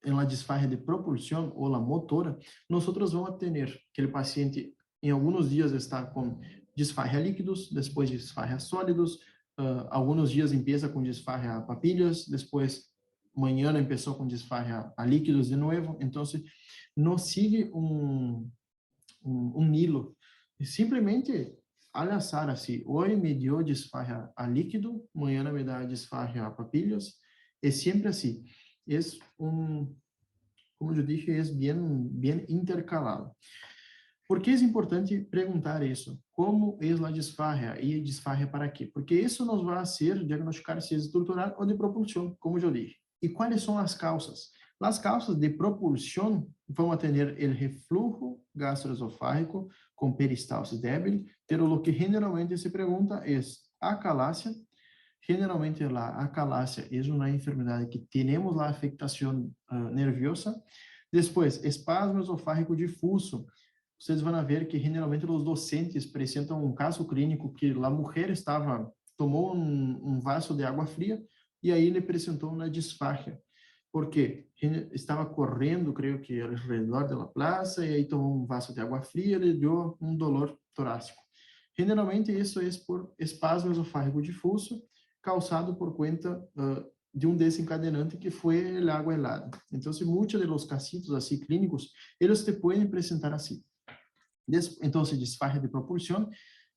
en la disfagia de propulsión o la motora, nosotros vamos a tener que el paciente em alguns dias está com disfagia líquidos, depois disfagia sólidos, alguns dias empieza com disfagia papilhas, depois manhã começou com disfagia a líquidos de novo, então não sigue um hilo, simplesmente al azar, assim, hoje me deu disfagia a líquido, manhã me dá disfagia a papilhas, é sempre assim, é como eu disse, é bem intercalado. Por que é importante perguntar isso? Como é a disfagia? E disfagia para quê? Porque isso nos vai fazer diagnosticar se é estrutural ou de propulsão, como eu disse. E quais são as causas? As causas de propulsão vão ter o refluxo gastroesofágico com peristalsis débil, pero o que generalmente se pergunta é acalásia. Generalmente a acalásia é uma enfermidade que temos a afectação nerviosa. Depois, espasmo esofágico difuso. Vocês vão ver que generalmente os docentes apresentam um caso clínico que a mulher tomou um vaso de água fria e aí ele apresentou uma disfagia, porque estava correndo, creio que ao redor da praça, e aí tomou um vaso de água fria e lhe deu um dolor torácico. Generalmente isso é por espasmo esofágico difuso, causado por conta de um desencadenante que foi a água helada. Então, muitos dos casos assim clínicos, eles te podem apresentar assim. Então, disfagia de propulsão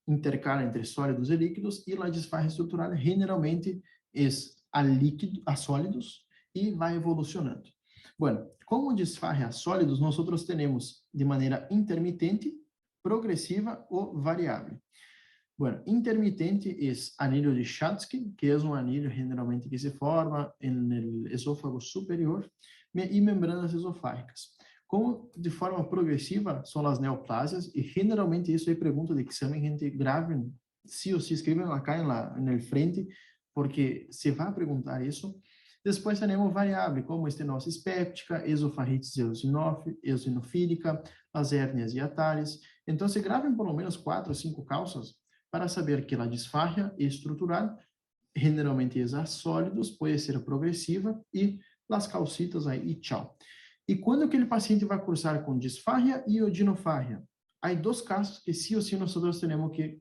intercala entre sólidos e líquidos, e a disfagia estrutural generalmente é a sólidos e vai evolucionando. Bueno, como disfagia a sólidos, nós temos de maneira intermitente, progressiva ou variável. Bueno, intermitente é anillo de Schatzky, que é um anillo generalmente que se forma no esôfago superior, e membranas esofágicas. Como de forma progressiva são as neoplásias, e generalmente isso é pergunta de exame, gente grave, se ou se escrevem acá no frente, porque se vai perguntar isso. Depois temos variável, como estenose péptica, esofagite eosinofílica, as hérnias hiatárias. Então, se gravem por lo menos 4 ou 5 causas para saber que a disfagia estrutural generalmente é a sólidos, pode ser progressiva, e as calcitas aí, e tchau. E quando aquele paciente vai cursar com disfagia e odinofagia? Há dois casos que sí o sí nosotros tenemos que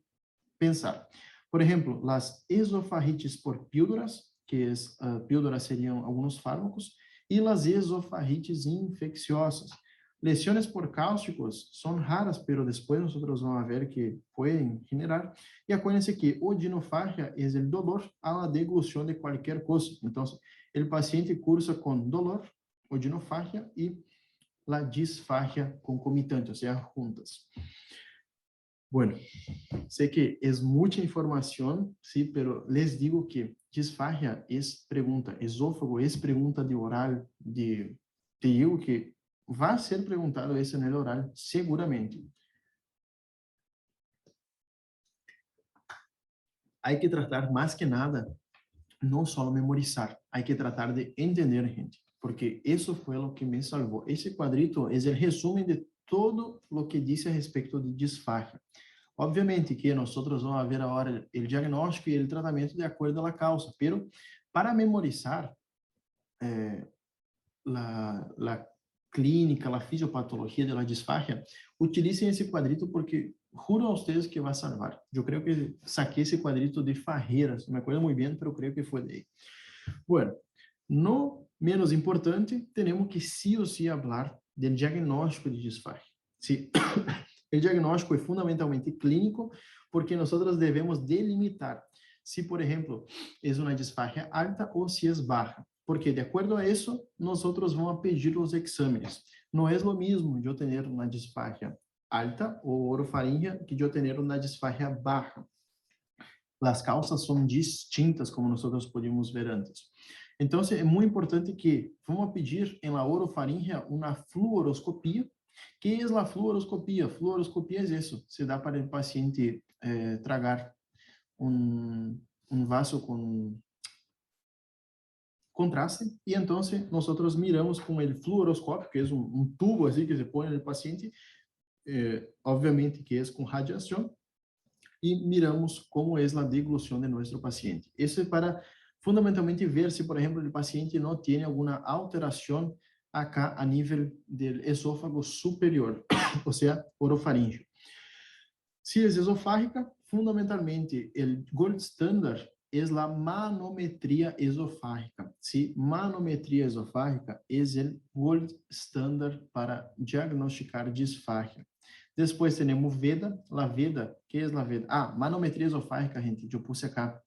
pensar. Por ejemplo, las esofagites por píldoras, que es, píldoras serían algunos fármacos, y las esofagites infecciosas. Lesiones por cáusticos son raras, pero después nosotros vamos a ver que pueden generar. Y acuérdense que odinofagia es el dolor a la deglución de cualquier cosa. Entonces, el paciente cursa con dolor, odinofagia y la disfagia concomitante, o sea, juntas. Bueno, sé que es mucha información, sí, pero les digo que disfagia es pregunta, esófago es pregunta de oral, te digo que va a ser preguntado eso en el oral, seguramente. Hay que tratar más que nada, no solo memorizar, hay que tratar de entender, gente, porque eso fue lo que me salvó. Ese cuadrito es el resumen de todo lo que dice a respecto de disfagia. Obviamente que nós vamos ver agora o diagnóstico e o tratamento de acordo com a causa, pero para memorizar a clínica, a fisiopatologia da disfagia, utilicem esse quadrito porque juro a vocês que vai salvar. Eu creio que saquei esse quadrito de Farreiras, não me acuerdo muito bem, mas eu creio que foi de aí. Bueno, no menos importante, temos que sí o sí hablar do diagnóstico de disfagia. Sí. O diagnóstico é fundamentalmente clínico, porque nós devemos delimitar se, por exemplo, é uma disfagia alta ou se é baixa. Porque, de acordo a isso, nós vamos pedir os exames. Não é o mesmo eu ter uma disfagia alta ou orofaríngea que eu ter uma disfagia baixa. As causas são distintas, como nós podíamos ver antes. Então, é muito importante que vamos pedir em la orofaríngea uma fluoroscopia. Que é a fluoroscopia? Fluoroscopia é isso. Se dá para o paciente tragar um vaso com contraste e então nós miramos com o fluoroscópio, que é um tubo assim que se põe no paciente, obviamente que é com radiação, e miramos como é a deglução de nosso paciente. Isso é para fundamentalmente ver se, por exemplo, o paciente não tem alguma alteração acá a nível do esôfago superior, ou seja, orofaríngeo. Se é esofágica, fundamentalmente, o gold standard é a manometria esofágica. Se manometria esofágica é o gold standard para diagnosticar disfagia. Depois temos VEDA. La VEDA, que é a VEDA? Ah, manometria esofágica, gente, eu puse acá.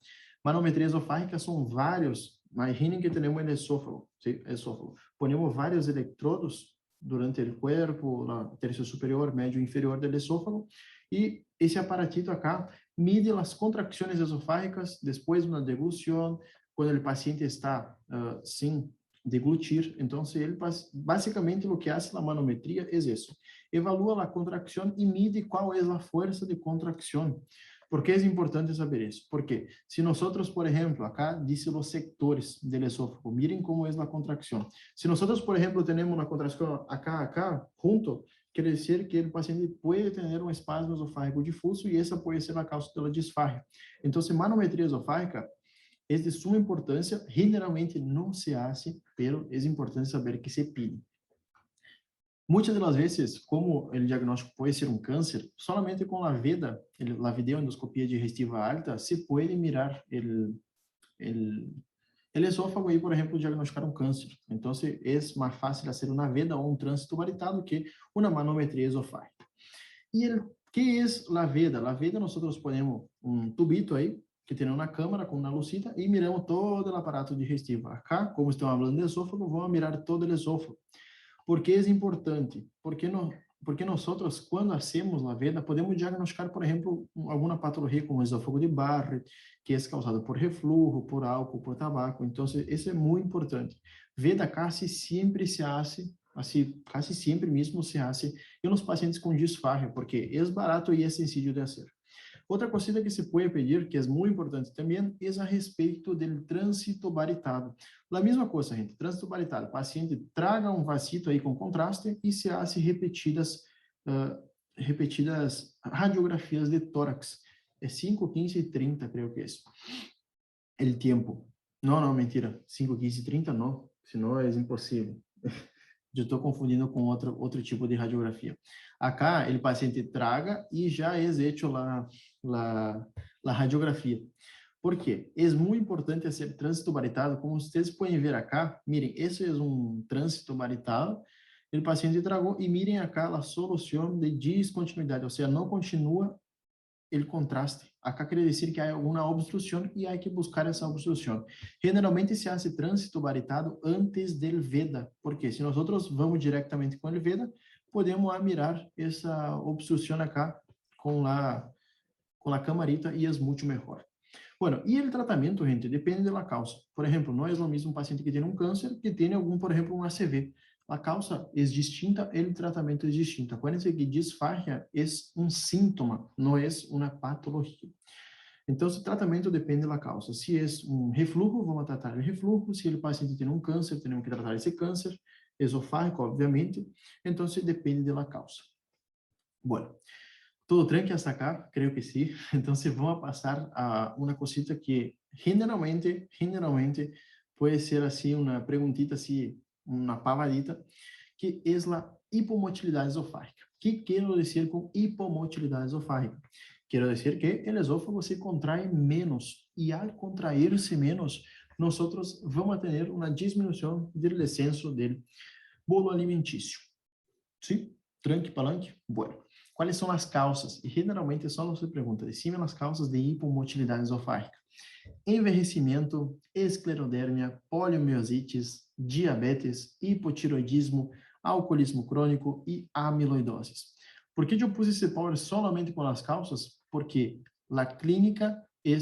Manometria esofágica são vários. Imaginem que temos o esôfago, ¿sí? Esôfago. Ponemos vários eletrodos durante o corpo, o terço superior, médio e inferior do esôfago, e esse aparatito acá mide as contracções esofágicas depois de uma deglução, quando o paciente está sem deglutir. Então, ele basicamente o que faz a manometria é isso. Evalua a contracção e mide qual é a força de contracção. ¿Por qué es importante saber eso? Porque si nosotros, por ejemplo, acá dice los sectores del esófago, miren cómo es la contracción. Si nosotros, por ejemplo, tenemos una contracción acá, junto, quiere decir que el paciente puede tener un espasmo esofágico difuso y esa puede ser la causa de la disfagia. Entonces, manometría esofágica es de suma importancia, generalmente no se hace, pero es importante saber que se pide. Muitas das vezes, como o diagnóstico pode ser um câncer, solamente com a VEDA, a videoendoscopia digestiva alta, se pode mirar o esôfago e, por exemplo, diagnosticar um câncer. Então, é mais fácil fazer uma VEDA ou um trânsito varitado que uma manometria esofágica. E o que é a VEDA? A VEDA, nós podemos um tubito aí, que tem uma câmara com uma lucita, e miramos todo o aparato digestivo. Acá, como estamos falando de esôfago, vamos mirar todo o esôfago. ¿Por qué es importante? Porque nosotros, cuando hacemos la veda, podemos diagnosticar, por ejemplo, alguna patología como esófago de Barrett, que es causado por reflujo, por álcool, por tabaco. Entonces, eso es muy importante. Veda casi siempre se hace, así, casi siempre mismo se hace en los pacientes con disfagia, porque es barato y es sencillo de hacer. Outra coisa que se pode pedir, que é muito importante também, é a respeito do trânsito baritado. A mesma coisa, gente, trânsito baritado. O paciente traga um vasito aí com contraste e se hace repetidas radiografias de tórax. É 5, 15 e 30, creio que é isso. O tempo. Não, mentira. 5, 15 e 30 não, senão é impossível. Eu estou confundindo com outro tipo de radiografia. Acá, o paciente traga e já é hecho la radiografia. ¿Por quê? É muito importante esse trânsito baritado. Como vocês podem ver acá, miren, esse é um trânsito baritado. O paciente tragou e miren acá a solução de discontinuidade, ou seja, não continua o contraste. Acá quer dizer que há alguma obstrução e há que buscar essa obstrução. Generalmente se hace trânsito baritado antes del VEDA, porque se nós vamos diretamente com o VEDA, podemos mirar essa obstrução acá com a camarita e é muito melhor. Bueno, e o tratamento, gente, depende da causa. Por exemplo, não é o mesmo um paciente que tem um câncer que tem algum, por exemplo, um ACV. A causa é distinta, o tratamento é distinto. Acuérdense que disfagia é um síntoma, não é uma patologia. Então, o tratamento depende da causa. Se é um refluxo, vamos tratar o refluxo. Se o paciente tem um câncer, temos que tratar esse câncer esofágico, obviamente. Então, depende da causa. Bueno, ¿todo tranqui hasta acá? Creo que sí. Entonces vamos a pasar a una cosita que generalmente puede ser así una preguntita, así, una pavadita, que es la hipomotilidad esofágica. ¿Qué quiero decir con hipomotilidad esofágica? Quiero decir que el esófago se contrae menos y al contraerse menos, nosotros vamos a tener una disminución del descenso del bolo alimenticio. ¿Sí? Tranqui, palanque? Bueno. Quais são as causas? E generalmente só você pergunta, decime as causas de hipomotilidade esofágica. Envelhecimento, esclerodermia, poliomiosites, diabetes, hipotiroidismo, alcoolismo crônico e amiloidose. Por que eu pus esse power solamente com as causas? Porque a clínica é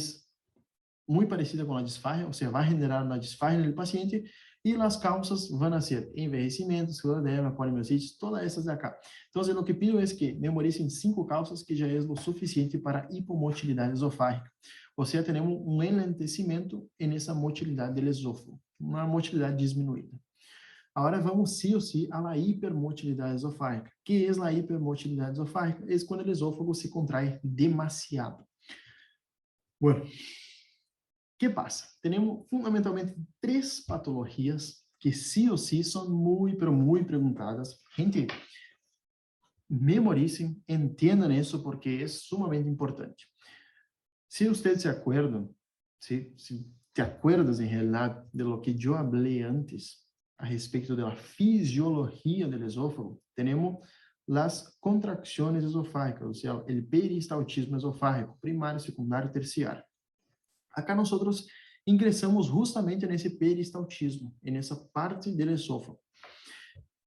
muito parecida com a disfagia, ou seja, vai generar uma disfagia no paciente, e as causas vão ser envelhecimento, esclerodermia, poliomiosites, todas essas de acá. Então, o que pido é que memoricem 5 causas, que já é o suficiente para hipomotilidade esofágica. Ou seja, teremos um enlentecimento nessa motilidade do esôfago, uma motilidade diminuída. Agora vamos sim ou sim à hipermotilidade esofágica. O que é a hipermotilidade esofágica? É quando o esôfago se contrai demasiado. Bueno, que passa? Temos fundamentalmente 3 patologias que sim ou sim são muito perguntadas. Gente, memoricem, entendam isso porque é sumamente importante. Se vocês se acordam, se te acuerdas em realidade de lo que eu falei antes a respeito da fisiologia do esôfago, temos as contracções esofágicas, ou seja, o peristaltismo esofágico, primário, secundário, terciário. Acá nós ingressamos justamente nesse peristaltismo, nessa parte do esôfago.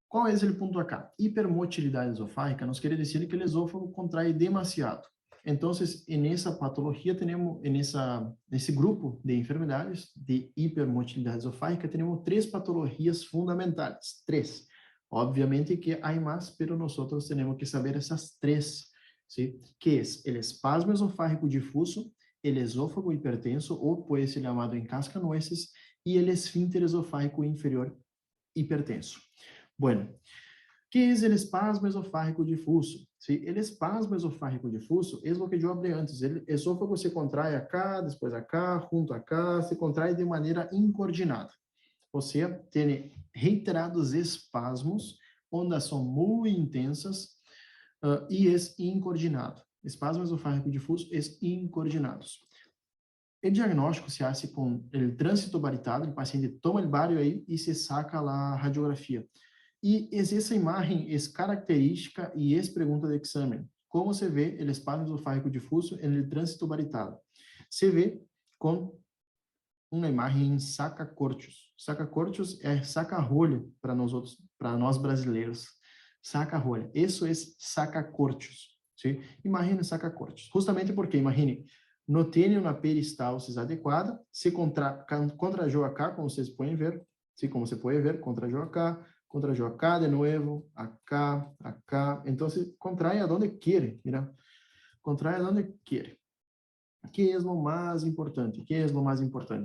Qual é o ponto acá? Hipermotilidade esofágica nos quer dizer que o esôfago contrai demasiado. Então, nessa patologia, temos, nesse grupo de enfermidades de hipermotilidade esofágica, temos 3 patologias fundamentais. 3. Obviamente que há mais, mas nós temos que saber essas 3, ¿sí? Que é o espasmo esofágico difuso, o esôfago hipertenso, ou pode ser chamado em casca-nueces, e o esfíncter esofágico inferior hipertenso. Bueno, que é o espasmo esofágico difuso? ¿Sí? O espasmo esofágico difuso é o que eu falei antes. O esôfago se contrai acá, depois acá, junto acá, se contrai de maneira incoordenada. Ou seja, tem reiterados espasmos, ondas são muito intensas e é incoordenado. Espasmo esofágico difuso é incoordenados. O diagnóstico se faz com o trânsito baritado, o paciente toma o bario aí e se saca a radiografia. E essa imagem é característica e é pergunta de exame. Como se vê o espasmo esofágico difuso no trânsito baritado? Se vê com uma imagem em saca-cortios. Saca-cortios é saca-rolho para nós brasileiros. Saca-rolho. Isso é saca-cortios. ¿Sí? Imagine saca-cortios. Justamente porque, imagine, não tem uma peristalsis adequada, se contraiu acá, como vocês podem ver, ¿sí? Como se pode ver, contraiu acá de novo, acá. Então, contrai aonde quer, mira. Contrai aonde quer. Que é o mais importante?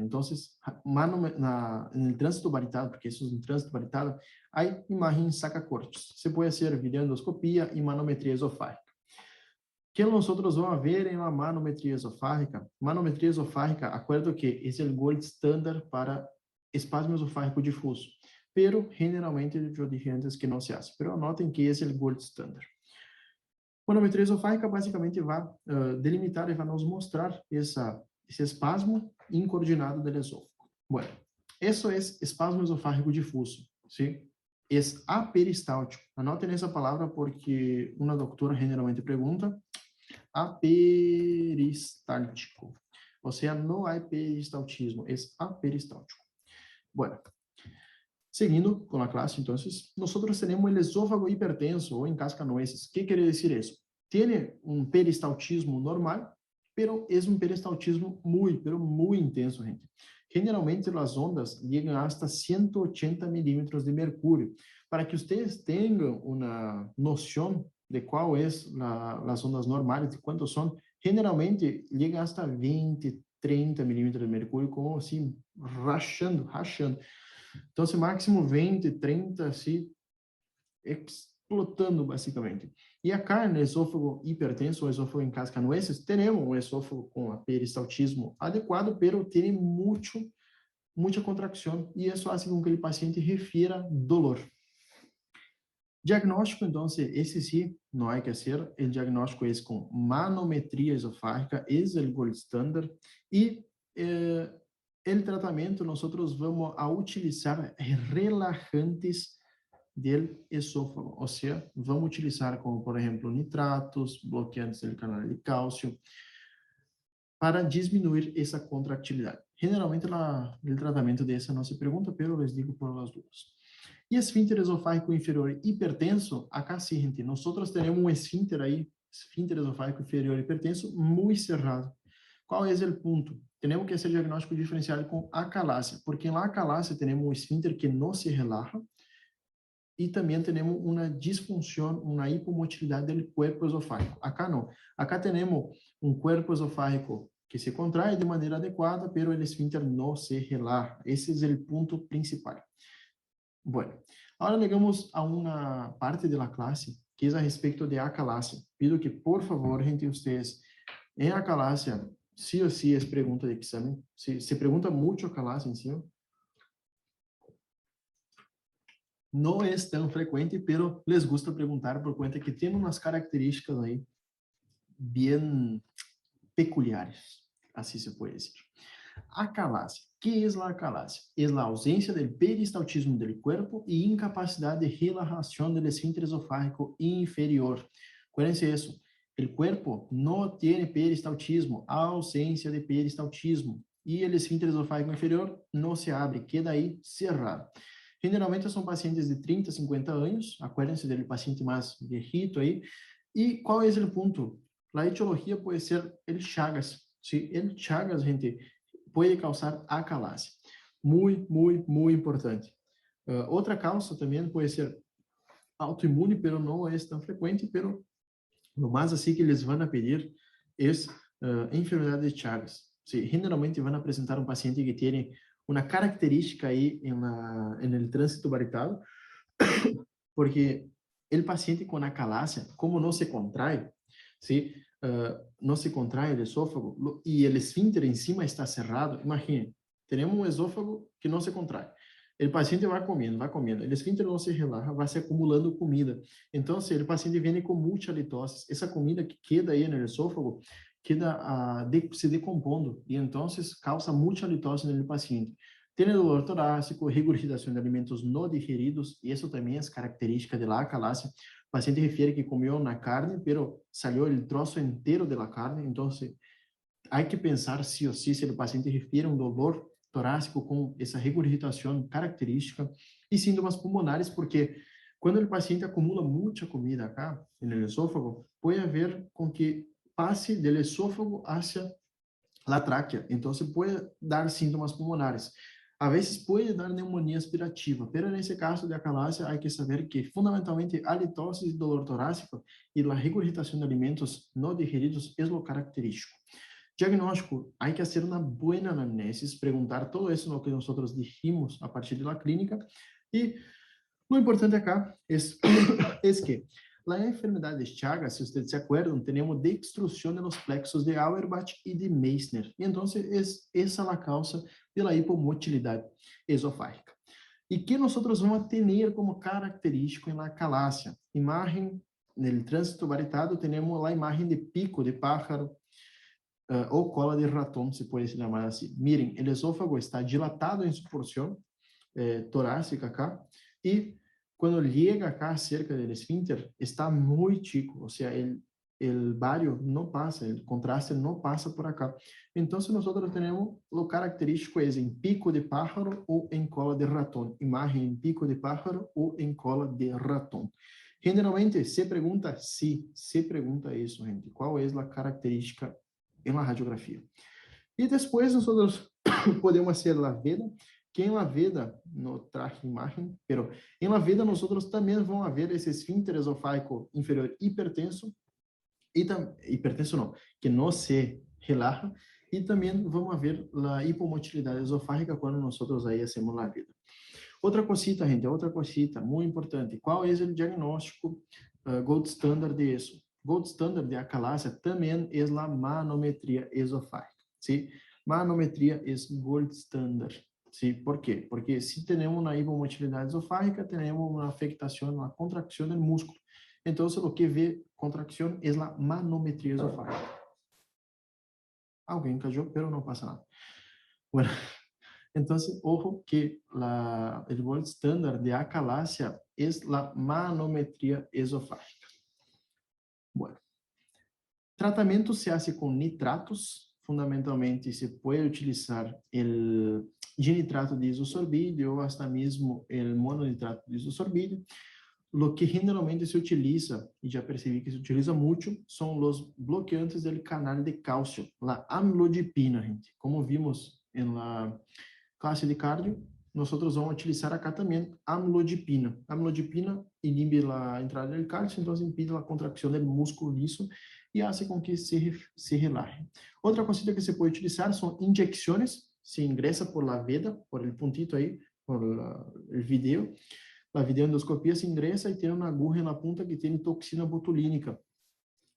Então, no trânsito baritado, porque isso é um trânsito baritado, há imagem saca-cortios. Se pode ser videoendoscopia e manometria esofágica. Que nós vamos ver em uma manometria esofágica? Manometria esofágica, acordo que é o gold standard para espasmo esofágico difuso. pero generalmente yo dije antes que no se hace. Pero anoten que es el gold standard. Manometria esofágica basicamente vai delimitar e vai nos mostrar esse espasmo incoordenado do esôfago. Bueno, isso é espasmo esofágico difuso, ¿sí? É aperistáltico. Anotem essa palavra porque uma doutora generalmente pergunta. Aperistáltico. Ou seja, não há peristaltismo, é aperistáltico. Bueno, seguindo com a classe, então, nós temos o esôfago hipertenso ou em cascanueces. O que quer dizer isso? Tem um peristaltismo normal, pero é um peristaltismo muito intenso, gente. Generalmente, as ondas chegam hasta 180 milímetros de mercúrio. Para que vocês tenham uma noção de qual é as ondas normais, de quantos são, generalmente chega hasta 20, 30 milímetros de mercúrio, como assim, rachando. Então, se máximo 20, 30, assim, explotando, basicamente. E acá, no esôfago hipertenso, o esôfago em cascanueces, temos um esôfago com a peristaltismo adequado, pero tem muita contracção, e isso faz com que o paciente refira dolor. Diagnóstico, então, esse sim, não há que fazer. O diagnóstico é com manometria esofágica, é o gold standard, e o tratamento, nós vamos a utilizar relajantes do esôfago, ou seja, vamos utilizar como, por exemplo, nitratos, bloqueantes do canal de cálcio, para diminuir essa contractilidade. Generalmente, o tratamento dessa não se pergunta, mas eu les digo por las dudas. E esfíncter esofágico inferior hipertenso, acá sim, gente, nós temos um esfíncter aí, esfíncter esofágico inferior hipertenso, muito cerrado. Qual é o ponto? Temos que fazer diagnóstico diferencial com acalásia, porque na acalásia temos um esfíncter que não se relaxa, e também temos uma disfunção, uma hipomotilidade do corpo esofágico. Acá não. Acá temos um corpo esofágico que se contrai de maneira adequada, pero o esfíncter não se relaxa. Esse é o ponto principal. Bueno, agora chegamos a uma parte da classe que é a respeito de acalásia. Pido que, por favor, gente, vocês, em acalásia, sí ou sí, é pergunta de exame. Se pergunta muito acalásia em si. Não é tão frequente, pero les gusta perguntar por conta que tem umas características aí bem peculiares, assim se pode dizer. Acalásia. Que é a acalásia? É a ausência do peristaltismo do corpo e incapacidade de relaxação do esfíncter esofágico inferior. Acuérdense isso. O corpo não tem peristaltismo, ausência de peristaltismo. E o esfíncter esofágico inferior não se abre, queda aí cerrado. Generalmente são pacientes de 30, 50 anos, acuérdense do paciente mais viejito aí. E qual é o ponto? A etiologia pode ser el Chagas. Se el Chagas, gente, pode causar acalásia. Muito importante. Outra causa também pode ser autoimune, pero não é tão frequente, pero o mais assim que eles vão pedir é enfermidade de Chagas. Sí, generalmente vão apresentar um paciente que tem uma característica aí no trânsito varicado, porque o paciente com acalásia, como não se contrai, ¿sí? Não se contrai o esôfago e o esfíncter em cima está cerrado. Imagine, temos um esôfago que não se contrai. O paciente vai comendo, o esfíncter não se relaxa, vai se acumulando comida. Então, se o paciente vem com muita litose, essa comida que queda aí no esôfago queda se decompondo e então causa muita litose no paciente. Tem dolor torácico, regurgitação de alimentos não digeridos, e isso também é característica da acalásia. O paciente refere que comeu na carne, pero saiu o troço inteiro da carne, então há que pensar sí ou sí se o paciente refere um dolor torácico com essa regurgitação característica e síntomas pulmonares, porque quando o paciente acumula muita comida acá no esôfago, pode haver com que passe do esôfago hacia a tráquea, então pode dar síntomas pulmonares. A vezes pode dar pneumonia aspirativa, pero nesse caso de acalásia, há que saber que fundamentalmente a litose e dolor torácico e a regurgitação de alimentos não digeridos é o característico. Diagnóstico, há que fazer uma boa anamnese, perguntar todo isso no que nós dijimos a partir da clínica, e o importante acá é que a enfermidade de Chagas, se vocês se acuerdam, temos destrução dos plexos de Auerbach e de Meissner. E então, essa é a causa da hipomotilidade esofágica. ¿Y qué nosotros vamos a tener como característico en la calasia? Imagen, en el tránsito varietado, tenemos la imagen de pico de pájaro, ou cola de ratón, se puede llamar así. Miren, el esófago está dilatado en su porción torácica acá, y cuando llega acá cerca del esfínter, está muy chico, o sea, el bario no pasa, el contraste no pasa por acá. Entonces nosotros tenemos lo característico es en pico de pájaro o en cola de ratón, imagen en pico de pájaro o en cola de ratón. Generalmente se pregunta, sí, se pregunta eso, gente, ¿cuál es la característica en la radiografía? Y después nosotros podemos hacer la veda, que en la veda, no traje imagen, pero en la veda nosotros también vamos a ver ese esfínter esofágico inferior hipertenso, hipertenso no, que no se relaja, y también vamos a ver la hipomotilidad esofágica cuando nosotros ahí hacemos la veda. Outra cosita, gente, outra cosita muito importante. Qual é o diagnóstico gold standard de isso? Gold standard de acalásia também é a manometria esofágica, ¿sí? Manometria é gold standard, ¿sí? ¿Por quê? Porque se temos uma hipomotilidade esofágica, temos uma afectação, uma contracção do músculo. Então, o que vê contracção é a manometria esofágica. Alguém cayó, pero não passa nada. Bueno. Entonces, ojo que el gold standard de acalasia es la manometría esofágica. Bueno, tratamento se hace con nitratos. Fundamentalmente, se puede utilizar el dinitrato de isosorbídeo o hasta mismo el mononitrato de isosorbídeo. Lo que generalmente se utiliza, y ya percibí que se utiliza mucho, son los bloqueantes del canal de calcio, la amlodipina, gente. Como vimos en la classe de cardio, nós vamos utilizar acá também amlodipina. A amlodipina inibe a entrada do cálcio, então impide a contracção do músculo liso e faz com que se relaje. Outra coisa que se pode utilizar são injeções. Se ingressa por la veda, por el puntito aí, por el video. La videoendoscopia se ingressa e tem uma agulha na ponta que tem toxina botulínica.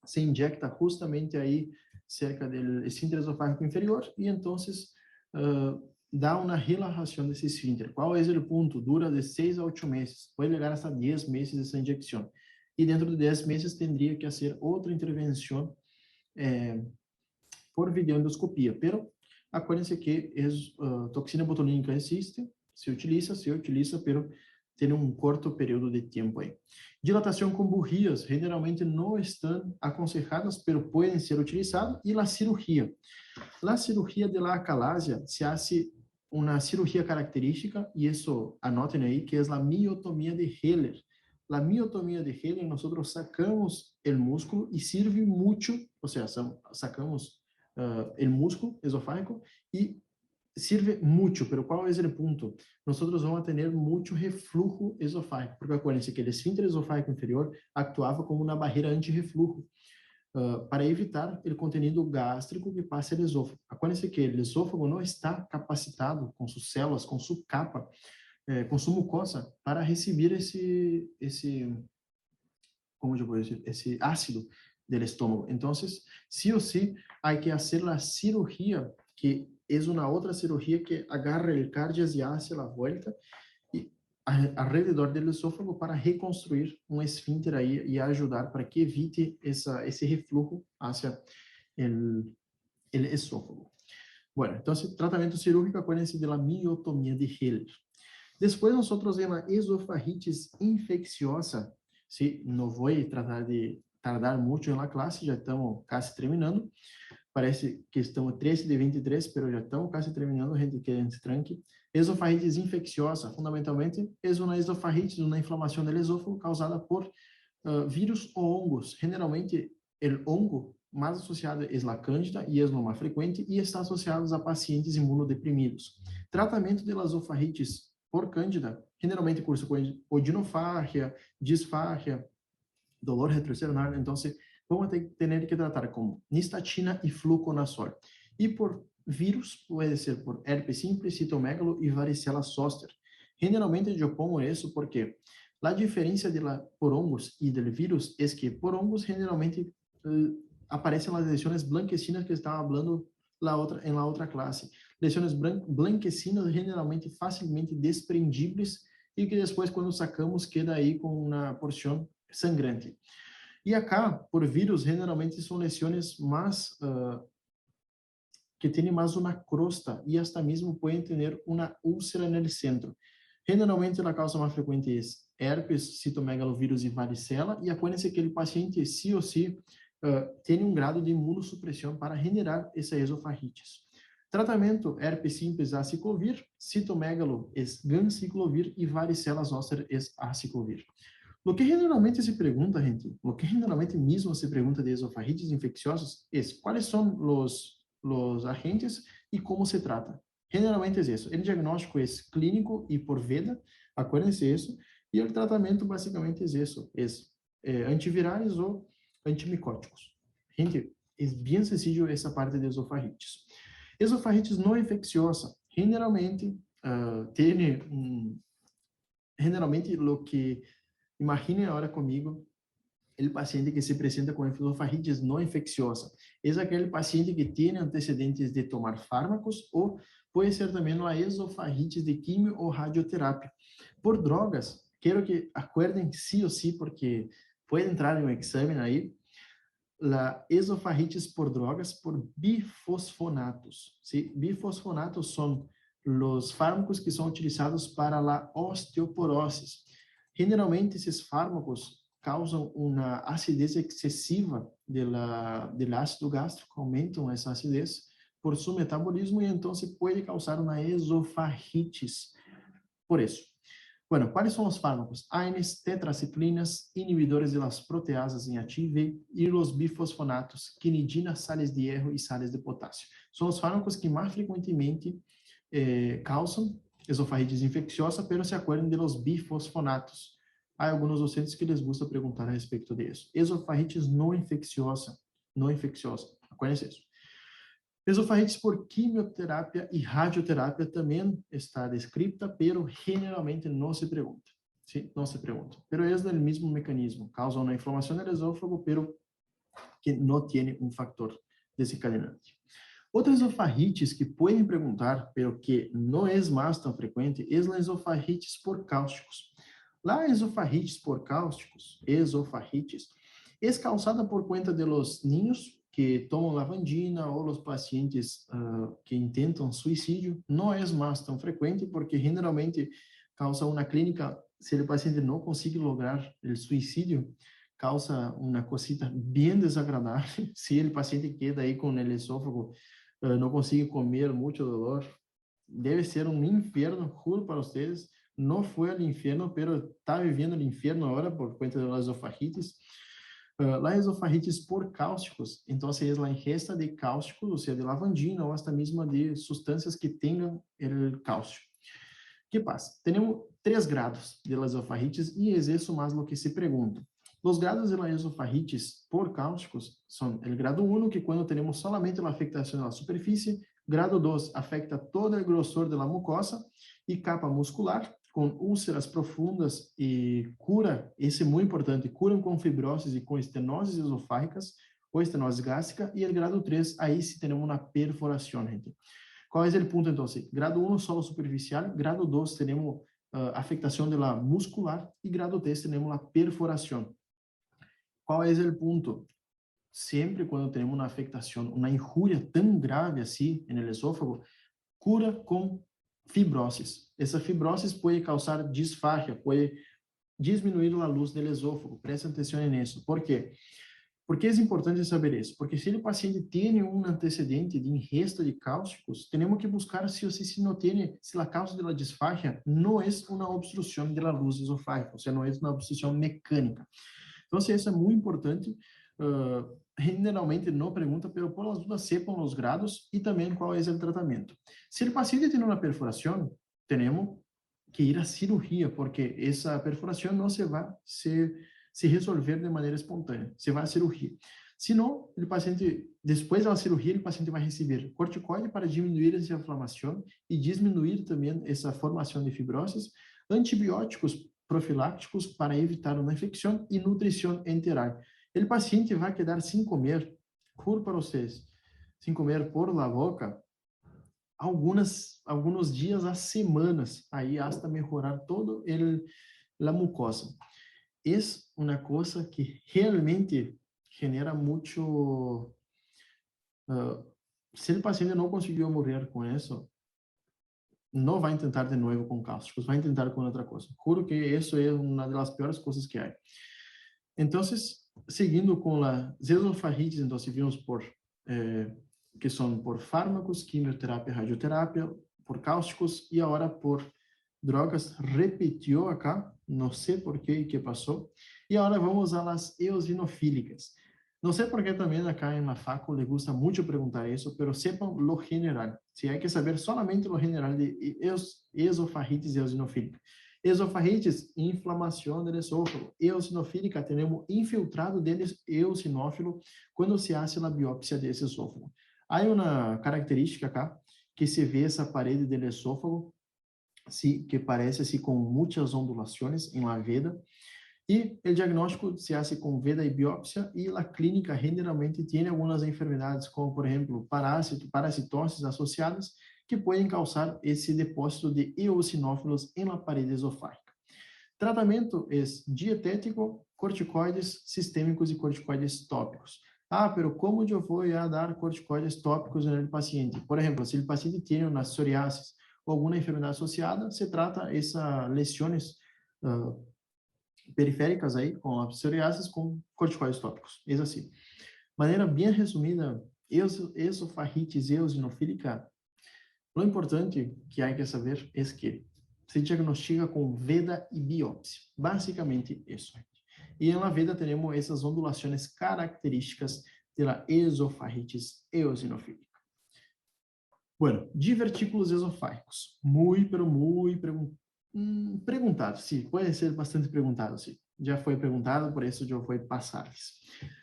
Se injecta justamente aí cerca do esfíncter esofágico inferior e então dá uma relaxação desse esfíncter. Qual é o ponto? Dura de 6 a 8 meses. Pode chegar hasta 10 meses essa injeção. E dentro de 10 meses, teria que fazer outra intervenção por videoendoscopia. Pero, acuérdense que toxina botulínica existe, se utiliza, pero tem um curto período de tempo aí. Dilatação com burrias, generalmente não estão aconselhadas, pero podem ser utilizadas. E a cirurgia. A cirurgia de la acalasia se hace uma cirurgia característica, e isso anotem aí, que é a miotomia de Heller. A miotomia de Heller, nós sacamos o músculo e serve muito, ou seja, sacamos o músculo esofágico e sirve muito, pero qual é o ponto? Nós vamos ter muito reflujo esofágico, porque acuérdense que o esfíncter esofágico inferior actuava como uma barreira anti-reflujo, para evitar o conteúdo gástrico que passa no esôfago. Acuérdense que o esôfago não está capacitado com suas células, com sua capa, com sua mucosa, para receber como eu vou dizer, esse ácido do estômago. Então, sí ou sí, há que fazer a cirurgia, que é uma outra cirurgia que agarra o cardias e hace a volta e alrededor do esôfago para reconstruir um esfíncter aí e ajudar para que evite esse reflujo hacia o esôfago. Bueno, então, tratamento cirúrgico, acuérdense de la miotomia de Heller. Después nosotros en la esofagitis infecciosa, ¿sí? No voy a tratar de tardar mucho en la clase, ya estamos casi terminando. Parece que estamos 13 de 23, pero já estamos quase terminando, gente, que se tranque. Esofagitis infecciosa, fundamentalmente, é uma esofagite, uma inflamação do esôfago causada por vírus ou hongos. Generalmente, o hongo mais associado é a cândida e é o mais frequente e está associado a pacientes imunodeprimidos. Tratamento de esofagitis por cândida, generalmente cursa com odinofargia, disfargia, dolor retrocernal, então vamos ter que tratar com nistatina e fluconazol. E por vírus, pode ser por herpes simples, citomegalo e varicela zoster. Generalmente eu pongo isso porque a diferença por hongos e do vírus é que por hongos generalmente aparecem as lesiones blanquecinas que estava falando em la outra classe. lesiones blanquecinas, generalmente facilmente desprendíveis e que depois, quando sacamos, queda aí com uma porção sangrante. E acá, por vírus, generalmente são lesiones mais que têm mais uma crosta e hasta mesmo podem ter uma úlcera no centro. Generalmente, a causa mais frequente é herpes, citomegalovírus e varicela, e acuérdense que o paciente, sí ou sí, tem um grado de imunossupressão para generar essa esofagite. Tratamento, herpes simples aciclovir, citomegalo é ganciclovir e varicela zoster é aciclovir. O que generalmente se pergunta, gente, o que generalmente mesmo se pergunta de esofagites infecciosas é quais são os agentes e como se trata. Generalmente é isso. O diagnóstico é clínico e por veda, acuérdense isso, e o tratamento basicamente é isso, antivirais ou antimicóticos. Gente, é bem sencillo essa parte de esofagites. Esofagites não infecciosa, generalmente generalmente o que imaginem agora comigo o paciente que se apresenta com esofagites não infecciosa. É aquele paciente que tem antecedentes de tomar fármacos ou pode ser também uma esofagite de quimio ou radioterapia. Por drogas, quero que acordem sí ou sí, porque pode entrar em um exame aí, a esofagites por drogas por bifosfonatos. ¿Sí? Bifosfonatos são os fármacos que são utilizados para a osteoporose. Generalmente, esses fármacos causam uma acidez excessiva do ácido gástrico, aumentam essa acidez por seu metabolismo e então se pode causar uma esofagites. Por isso, bueno, quais são os fármacos? AINES, tetraciclinas, inibidores de las proteasas em ATV e os bifosfonatos, quinidina, sales de hierro e sales de potássio. São os fármacos que mais frequentemente causam esofagites infecciosa, pero se acuerden de los bifosfonatos. Há alguns docentes que les gusta perguntar a respeito disso. Esofagites não infecciosa, acuérdense isso. Esofagites por quimioterapia e radioterapia também está descrita, pero generalmente não se pergunta. ¿Sí? Não se pergunta. Pero é do mesmo mecanismo. Causa uma inflamação do esôfago, pero que não tem um fator desencadenante. Outras esofagites que podem perguntar, pero que não é mais tão frequente, é a esofagites por cáusticos. A esofagites por cáusticos, é causada por conta de los niños que tomam lavandina ou os pacientes que intentam suicídio. Não é mais tão frequente porque generalmente causa uma clínica, se o paciente não consegue lograr o suicídio, causa uma cosita bem desagradável. Se o paciente queda aí com o esôfago, não consegue comer, muito dolor, deve ser um inferno, juro para vocês. Não foi ao inferno, pero está vivendo o inferno agora por conta das esofagites. La esofagites por cáusticos, então é a ingesta de cáusticos, ou seja, de lavandina ou hasta mesmo de substâncias que tenham o cálcio. Que passa? Temos 3 grados de esofagites e é isso mais o que se pergunta. Os grados de esofagites por cáusticos são o grado 1, que quando temos solamente a afectação da superfície, grado 2 afecta todo o grossor da mucosa e capa muscular, com úlceras profundas e cura, esse é muito importante, curam com fibroses e com estenoses esofágicas ou estenose gástrica, e o grado 3, aí sim temos uma perfuração, gente. Qual é o ponto, então? Grado 1, solo superficial, grado 2, temos afectação da muscular, e grado 3, temos a perfuração. Qual é o ponto? Sempre quando temos uma afectação, uma injúria tão grave assim no esôfago, cura com fibroses. Essa fibrose pode causar disfagia, pode diminuir a luz do esôfago. Preste atenção nisso. Por quê? Por que é importante saber isso? Porque se o paciente tem um antecedente de ingesta de cáusticos, temos que buscar se não tem, se a causa da disfagia não é uma obstrução da luz esofágica, ou seja, não é uma obstrução mecânica. Então, isso é muito importante. Generalmente não pergunta, pero por las dudas sepam os grados e também qual é o tratamento. Se o paciente tem uma perfuração, temos que ir à cirurgia, porque essa perfuração não se vai se resolver de maneira espontânea, se vai à cirurgia. Se não, o paciente, depois da cirurgia, o paciente vai receber corticoide para diminuir essa inflamação e diminuir também essa formação de fibroses, antibióticos profilácticos para evitar uma infecção e nutrição enteral. O paciente vai quedar sem comer, juro para vocês, sem comer por la boca, algunos días a semanas, ahí hasta mejorar todo la mucosa. Es una cosa que realmente genera mucho... se el paciente no consiguió morir con eso, no va a intentar de nuevo con cáusticos, va a intentar con otra cosa. Juro que eso es una de las peores cosas que hay. Entonces, seguindo com las esofagites, entonces vimos que son por fármacos, quimioterapia, radioterapia, por cáusticos y ahora por drogas. Repitió acá, no sé por qué y qué pasó. Y ahora vamos a las eosinofílicas. No sé por qué también acá en la facu le gusta mucho preguntar eso, pero sepan lo general. Si hay que saber solamente lo general de esofagites eosinofílica. Esofagites, inflamação do esôfago. Eosinofílica, temos infiltrado dele eosinófilo quando se hace a biópsia desse esôfago. Há uma característica acá, que se vê essa parede do esôfago, que parece assim, com muitas ondulações em la veda, e o diagnóstico se hace com veda e biópsia, e a clínica generalmente tem algumas enfermidades, como, por exemplo, parasitoses associadas, que podem causar esse depósito de eosinófilos em la parede esofágica. Tratamento é dietético, corticoides sistêmicos e corticoides tópicos. Ah, pero como eu vou dar corticoides tópicos no paciente? Por exemplo, se o paciente tem uma psoriasis ou alguma enfermidade associada, se trata essas lesões periféricas aí, com a psoriasis, com corticoides tópicos. É assim. Maneira bem resumida, esofagites eosinofílica, lo importante que há que saber é que se diagnostica com veda e biópsia. Basicamente isso. E na veda temos essas ondulações características da esofagitis eosinofílica. Bueno, divertículos esofágicos. Pero muy preguntado, sim. Pode ser bastante perguntado, sim. Já foi perguntado, por isso eu vou passar-lhes.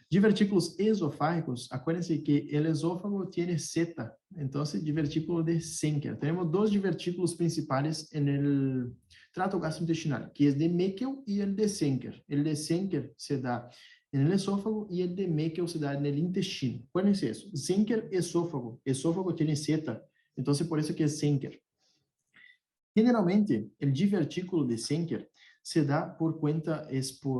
Divertículos esofágicos, acuérdense que o esófago tem seta, então, divertículo de Senker. Temos dois divertículos principais no trato gastrointestinal, que é de Meckel e o de Senker. O de Senker se dá no esófago e o de Meckel se dá no intestino. Acuérdense isso. Senker, esófago. Esófago tem seta, então, por isso que é Senker. Generalmente, o divertículo de Senker se dá por conta,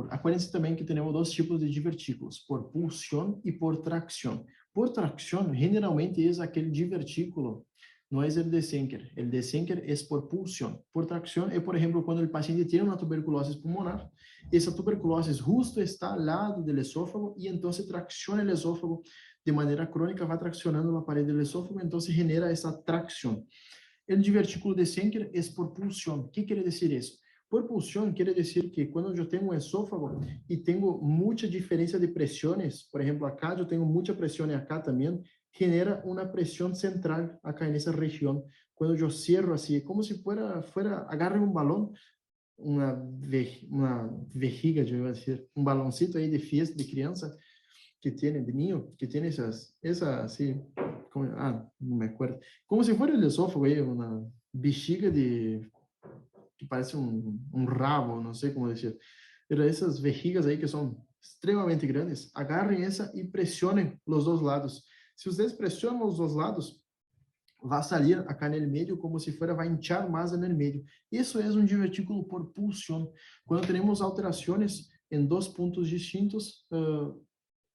acuérdense também que temos dois tipos de divertículos, por pulsión e por tracción. Por tracción, generalmente é aquele divertículo, não é o de Senker. O de Senker é por pulsión. Por tracción é, por exemplo, quando o paciente tem uma tuberculose pulmonar, essa tuberculose justo está ao lado do esófago e então tracciona o esófago de maneira crônica, vai traccionando a parede do esófago, então genera essa tracción. O divertículo de Senker é por pulsión. O que quer dizer isso? Por pulsión quer dizer que quando eu tenho um esófago e tenho muita diferença de pressões, por exemplo, acá eu tenho muita pressão e acá também, genera uma pressão central acá nessa região. Quando eu cerro assim, é como se agarre um balão, uma vejiga, eu ia dizer, um balãoncito aí de fiesta de criança, que tem, de ninho, que tem essa assim, não me acuerdo, como se fosse o esófago aí, uma bexiga que parece um rabo, não sei como dizer. Mas essas vejigas aí que são extremamente grandes, agarrem essa e pressionem os dois lados. Se vocês pressionam os dois lados, vai sair acá no meio como se vai inchar mais no meio. Isso é um divertículo por pulsión. Quando temos alterações em dois pontos distintos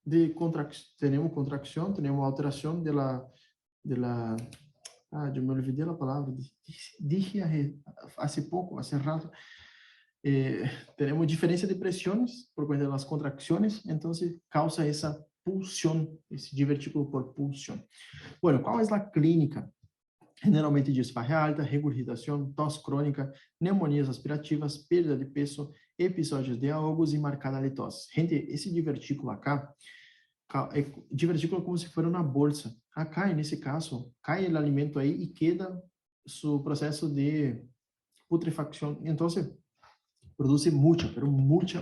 de contracção, temos alteração de la eu me olvidei a palavra, dije hace rato, temos diferença de pressões por conta das contracções, então causa essa pulsión, esse divertículo por pulsión. Bueno, qual é a clínica? Generalmente disfagia alta, regurgitação, tos crônica, pneumonias aspirativas, perda de peso, episódios de ahogos e marcada litose. Gente, esse divertículo acá, divertículo como se fosse uma bolsa. Acá, nesse caso, cai o alimento aí e queda o processo de putrefacção. Então, produz muita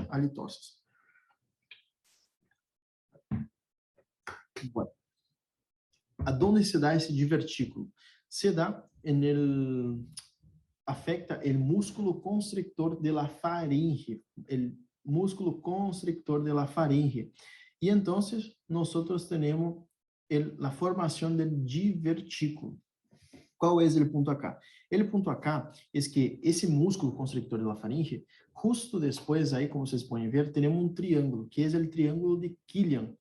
halitose. Bueno, aonde se dá esse divertículo? Se dá afecta o músculo constrictor de la faringe, o músculo constrictor de la faringe. E então, nós temos a formação do divertículo. ¿Cuál es el punto acá? El punto acá es que ese músculo constrictor de la faringe, justo después ahí, como vocês pueden ver, tenemos un triángulo, que es el triángulo de Killian.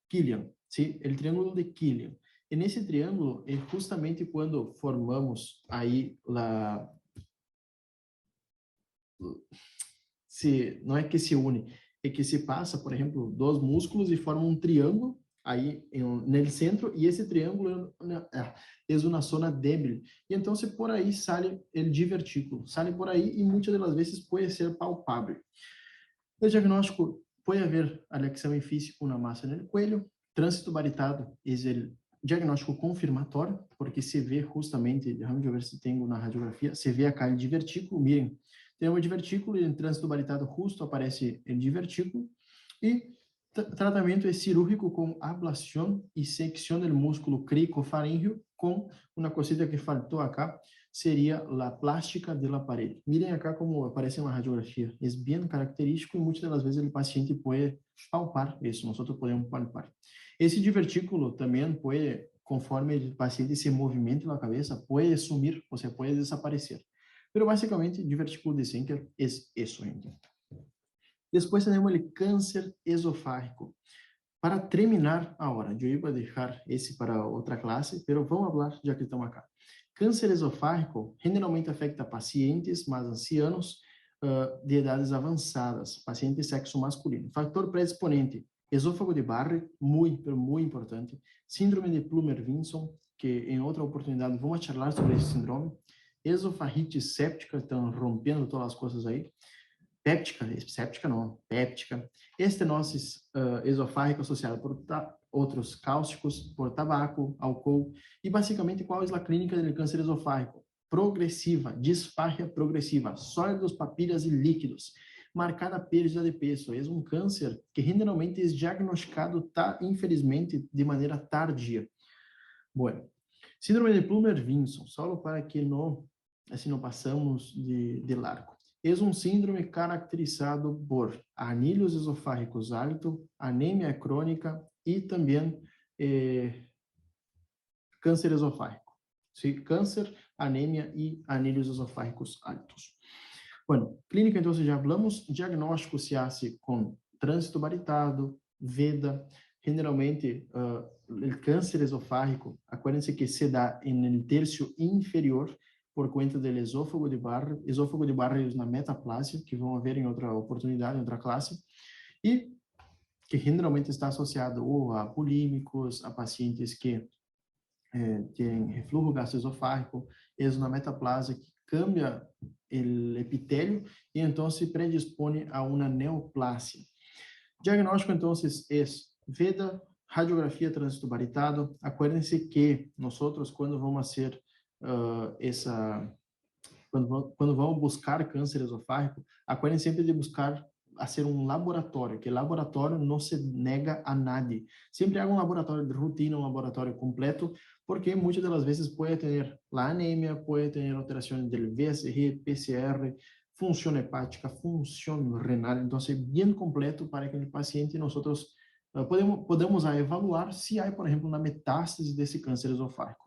Killian, ¿sí? El triángulo de Killian. En ese triángulo es justamente cuando formamos ahí la... no es que se une, es que se pasa, por ejemplo, dos músculos y forma un triángulo ahí en el centro, y ese triángulo es una zona débil. Y entonces por ahí sale el divertículo, sale por ahí y muchas de las veces puede ser palpable. El diagnóstico puede haber al examen físico una masa en el cuello, tránsito varitado es el diagnóstico confirmatório, porque se vê justamente, déjame ver se tenho na radiografia, se vê acá el divertículo, miren, temos o divertículo e em trânsito varitado justo aparece o divertículo, e tratamento é cirúrgico com ablação e secção do músculo cricofaríngeo, com uma cosita que faltou acá, seria a plástica do aparelho. Miren acá como aparece na radiografia, é bem característico e muitas das vezes o paciente pode palpar isso, nós podemos palpar. Esse divertículo também pode, conforme o paciente se movimenta na cabeça, pode sumir, ou seja, pode desaparecer. Pero basicamente, divertículo de Senker é isso, gente. Depois temos o câncer esofágico. Para terminar agora, eu ia deixar esse para outra classe, pero vamos falar já que estamos acá. Câncer esofágico generalmente afeta pacientes mais ancianos de idades avançadas, pacientes de sexo masculino. Fator predisponente, esôfago de Barre, muito importante. Síndrome de Plummer-Vinson, que em outra oportunidade vamos falar sobre esse síndrome. Esofagite séptica, estão rompendo todas as coisas aí. Péptica. Estenose esofágica associada por outros cáusticos, por tabaco, álcool. E basicamente, qual é a clínica do câncer esofágico? Progressiva, disfagia progressiva, sólidos, papilhas e líquidos, marcada perda de peso. É um câncer que generalmente é diagnosticado, infelizmente, de maneira tardia. Bueno, síndrome de Plummer-Vinson, só para que não passamos de largo. É um síndrome caracterizado por anilhos esofágicos altos, anemia crônica e também câncer esofágico. ¿Sí? Câncer, anemia e anilhos esofágicos altos. Bueno, clínica, então, já falamos. Diagnóstico se hace com trânsito varitado, veda. Generalmente, o câncer esofágico, acuérdense que se dá no terço inferior, por conta do esôfago de Barre. Esôfago de Barre na metaplasia, que vão ver em outra oportunidade, em outra classe, e que generalmente está associado ou a bulímicos, a pacientes que têm refluxo gastroesofágico, é uma metaplasia que cambia o epitélio e então se predispõe a uma neoplasia. Diagnóstico, então, é veda, radiografia trânsito varitado. Acuérdense que nós, quando vamos fazer quando vamos buscar câncer esofágico, acuérdense sempre de buscar fazer um laboratório, que laboratório não se nega a nadie. Sempre haga um laboratório de rotina, um laboratório completo, porque muitas das vezes pode ter a anemia, pode ter alterações do VSR, PCR, função hepática, função renal. Então, é bem completo para que o paciente, nós podemos evaluar se há, por exemplo, uma metástase desse câncer esofágico.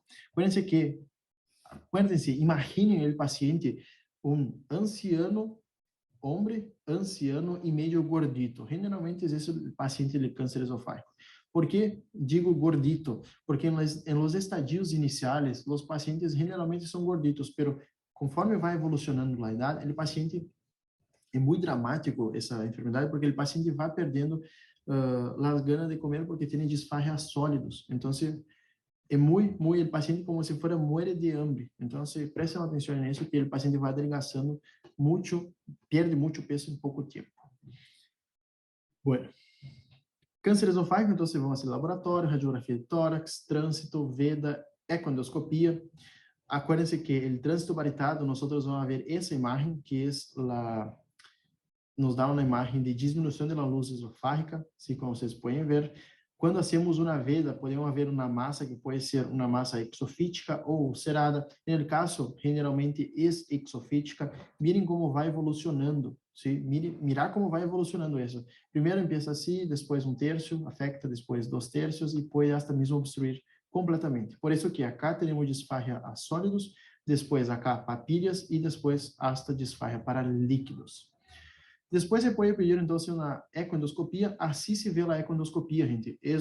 Acuérdense, imaginem o paciente, anciano, homem, anciano e meio gordito. Generalmente, esse é o paciente de câncer esofágico. ¿Por que digo gordito? Porque em los estadios iniciales, os pacientes generalmente são gorditos, pero conforme vai evolucionando a idade, o paciente é muito dramático essa enfermidade, porque o paciente vai perdendo as ganas de comer porque tem disfagias sólidos. Então, é muito, o paciente como se fuera muere de hambre. Então, prestem atenção nisso, que o paciente vai adelgazando muito, perde muito peso em pouco tempo. Bueno, câncer esofágico, então, vamos fazer laboratório, radiografia de tórax, trânsito, veda, ecoendoscopia. Acuérdense que o trânsito varitado, nós vamos ver essa imagem, que nos dá uma imagem de diminuição da luz esofágica, assim como vocês podem ver. Quando hacemos uma veda, podemos haver uma massa que pode ser uma massa exofítica ou ulcerada. No caso, generalmente é exofítica. Mirem como vai evolucionando. ¿Sí? Mirar como vai evolucionando isso. Primeiro empieza assim, depois um terço, afecta depois 2 terços e pode até mesmo obstruir completamente. Por isso que acá temos disfagia a sólidos, depois acá papilhas e depois hasta disfagia para líquidos. Depois se pode pedir, então, uma ecoendoscopia. Assim se vê a ecoendoscopia, gente. É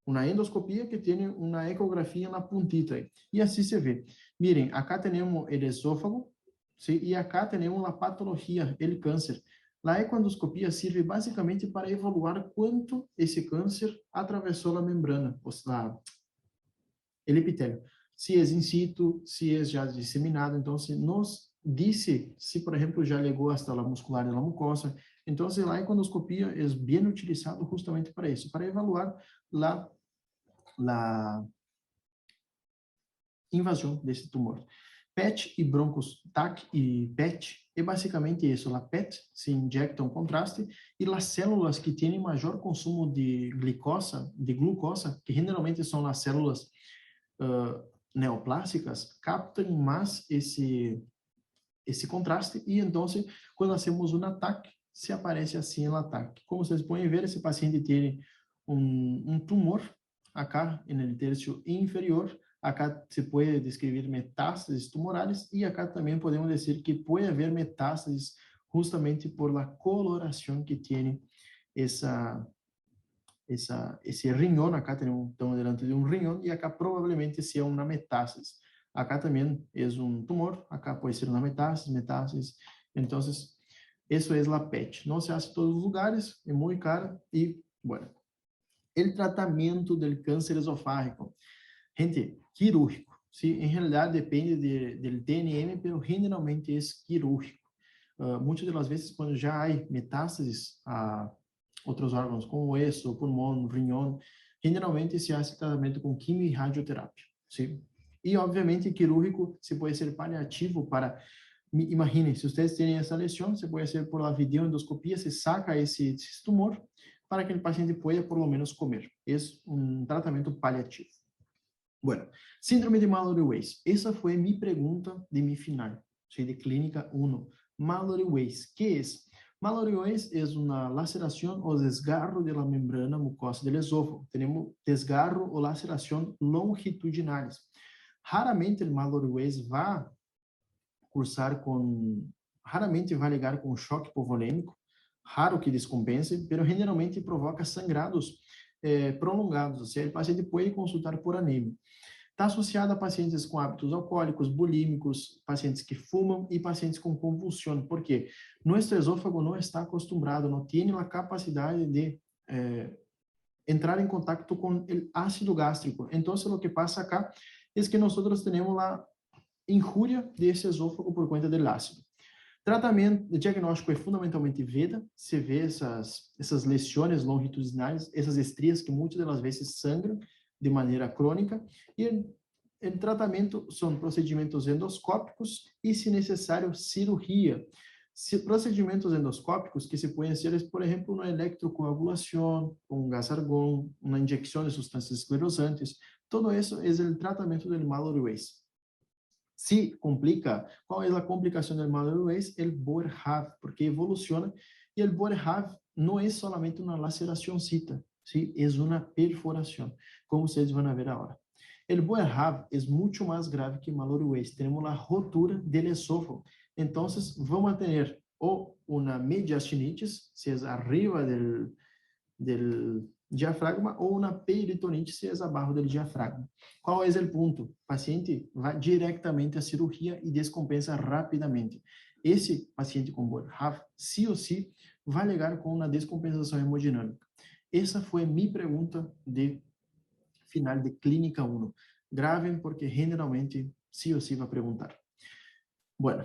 uma endoscopia que tem uma ecografia na puntita. E assim se vê. Miren, acá temos o esôfago, ¿sí? E acá temos a patologia, o câncer. A ecoendoscopia serve basicamente para evaluar quanto esse câncer atravessou a membrana, o epitélio. Se é in situ, se é já disseminado. Então, se nos disse se, por exemplo, já chegou hasta a muscular da mucosa. Então, a ecoendoscopia é bem utilizado justamente para isso, para evaluar a invasão desse tumor. PET e broncos TAC e PET é basicamente isso. A PET se injecta um contraste e as células que têm maior consumo de glucosa, que generalmente são as células neoplásicas, captam mais esse contraste e então, quando hacemos um ataque, se aparece assim o ataque. Como vocês podem ver, esse paciente tem um tumor acá no terço inferior. Acá se pode descrever metástases tumorales e acá também podemos dizer que pode haver metástases justamente por la coloração que tem esse riñón. Acá estamos delante de um riñón e acá provavelmente seja uma metástase. Acá também é um tumor, acá pode ser uma metástase. Então, isso é a PET. Não se hace em todos os lugares, é muito cara e, bueno. O tratamento do câncer esofágico. Gente, quirúrgico. Sí, em realidade depende do TNM, mas generalmente é quirúrgico. Muitas das vezes, quando já há metástases a outros órgãos, como o hueso, pulmão, riñón, generalmente se faz tratamento com quimio e radioterapia. Sí? E, obviamente, quirúrgico se pode ser paliativo para... Imaginem, se vocês têm essa lesão, se pode ser por a videoendoscopia, se saca esse tumor para que o paciente possa, por lo menos, comer. É um tratamento paliativo. Bueno, síndrome de Mallory-Weiss. Essa foi minha pergunta de mi final, de clínica 1. Mallory-Weiss, ¿qué es? Mallory-Weiss es una laceración o desgarro de la membrana mucosa del esófago. Tenemos desgarro o laceración longitudinales. Raramente el Mallory-Weiss va cursar raramente vai ligar com choque hipovolêmico, raro que descompense, pero generalmente provoca sangrados prolongados, ou seja, o paciente pode consultar por anemia. Está associado a pacientes com hábitos alcoólicos, bulímicos, pacientes que fumam e pacientes com convulsão. Por quê? Nosso esôfago não está acostumado, não tem a capacidade de entrar em contato com o ácido gástrico. Então, o que passa acá é que nós temos a injúria desse esôfago por conta do ácido. Tratamento, o diagnóstico é fundamentalmente veda, se vê essas lesões longitudinais, essas estrias que muitas das vezes sangram de maneira crônica, e o tratamento são procedimentos endoscópicos e, se necessário, cirurgia. Procedimentos endoscópicos que se podem ser, por exemplo, uma eletrocoagulação, um gás argón, uma injeção de substâncias esclerosantes. Todo isso é o tratamento do Mallory-Weiss. Se complica, qual é a complicação do Mallory-Weiss? O Boerhaave, porque evoluciona, e o Boerhaave não é solamente uma laceraçãocita, ¿sí? É uma perfuração, como vocês vão ver agora. O Boerhaave é muito mais grave que o Mallory-Weiss. Temos a rotura do esôfago. Então, vamos ter ou uma mediastinitis, se é arriba del diafragma, ou uma peritoniite, se é abaixo do diafragma. Qual é o ponto? O paciente vai diretamente à cirurgia e descompensa rapidamente. Esse paciente com Boerhaave, sim ou sim, vai ligar com uma descompensação hemodinâmica. Essa foi a minha pergunta de final de clínica 1. Gravem, porque generalmente sim ou sim vai perguntar. Bueno,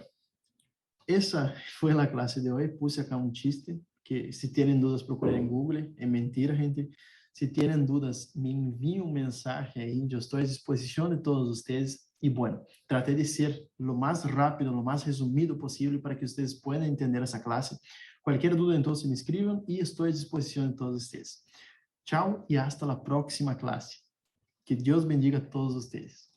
essa foi a classe de hoje. Puse acá um chiste, que se tiverem dúvidas, procurem em Google. É mentira, gente. Se tiverem dúvidas, me enviem uma mensagem aí. Eu estou à disposição de todos vocês. E, bueno, tratei de ser o mais rápido, o mais resumido possível para que vocês possam entender essa classe. Qualquer dúvida, então, se me escrevam e estou à disposição de todos vocês. Tchau e hasta a próxima classe. Que Deus bendiga a todos vocês.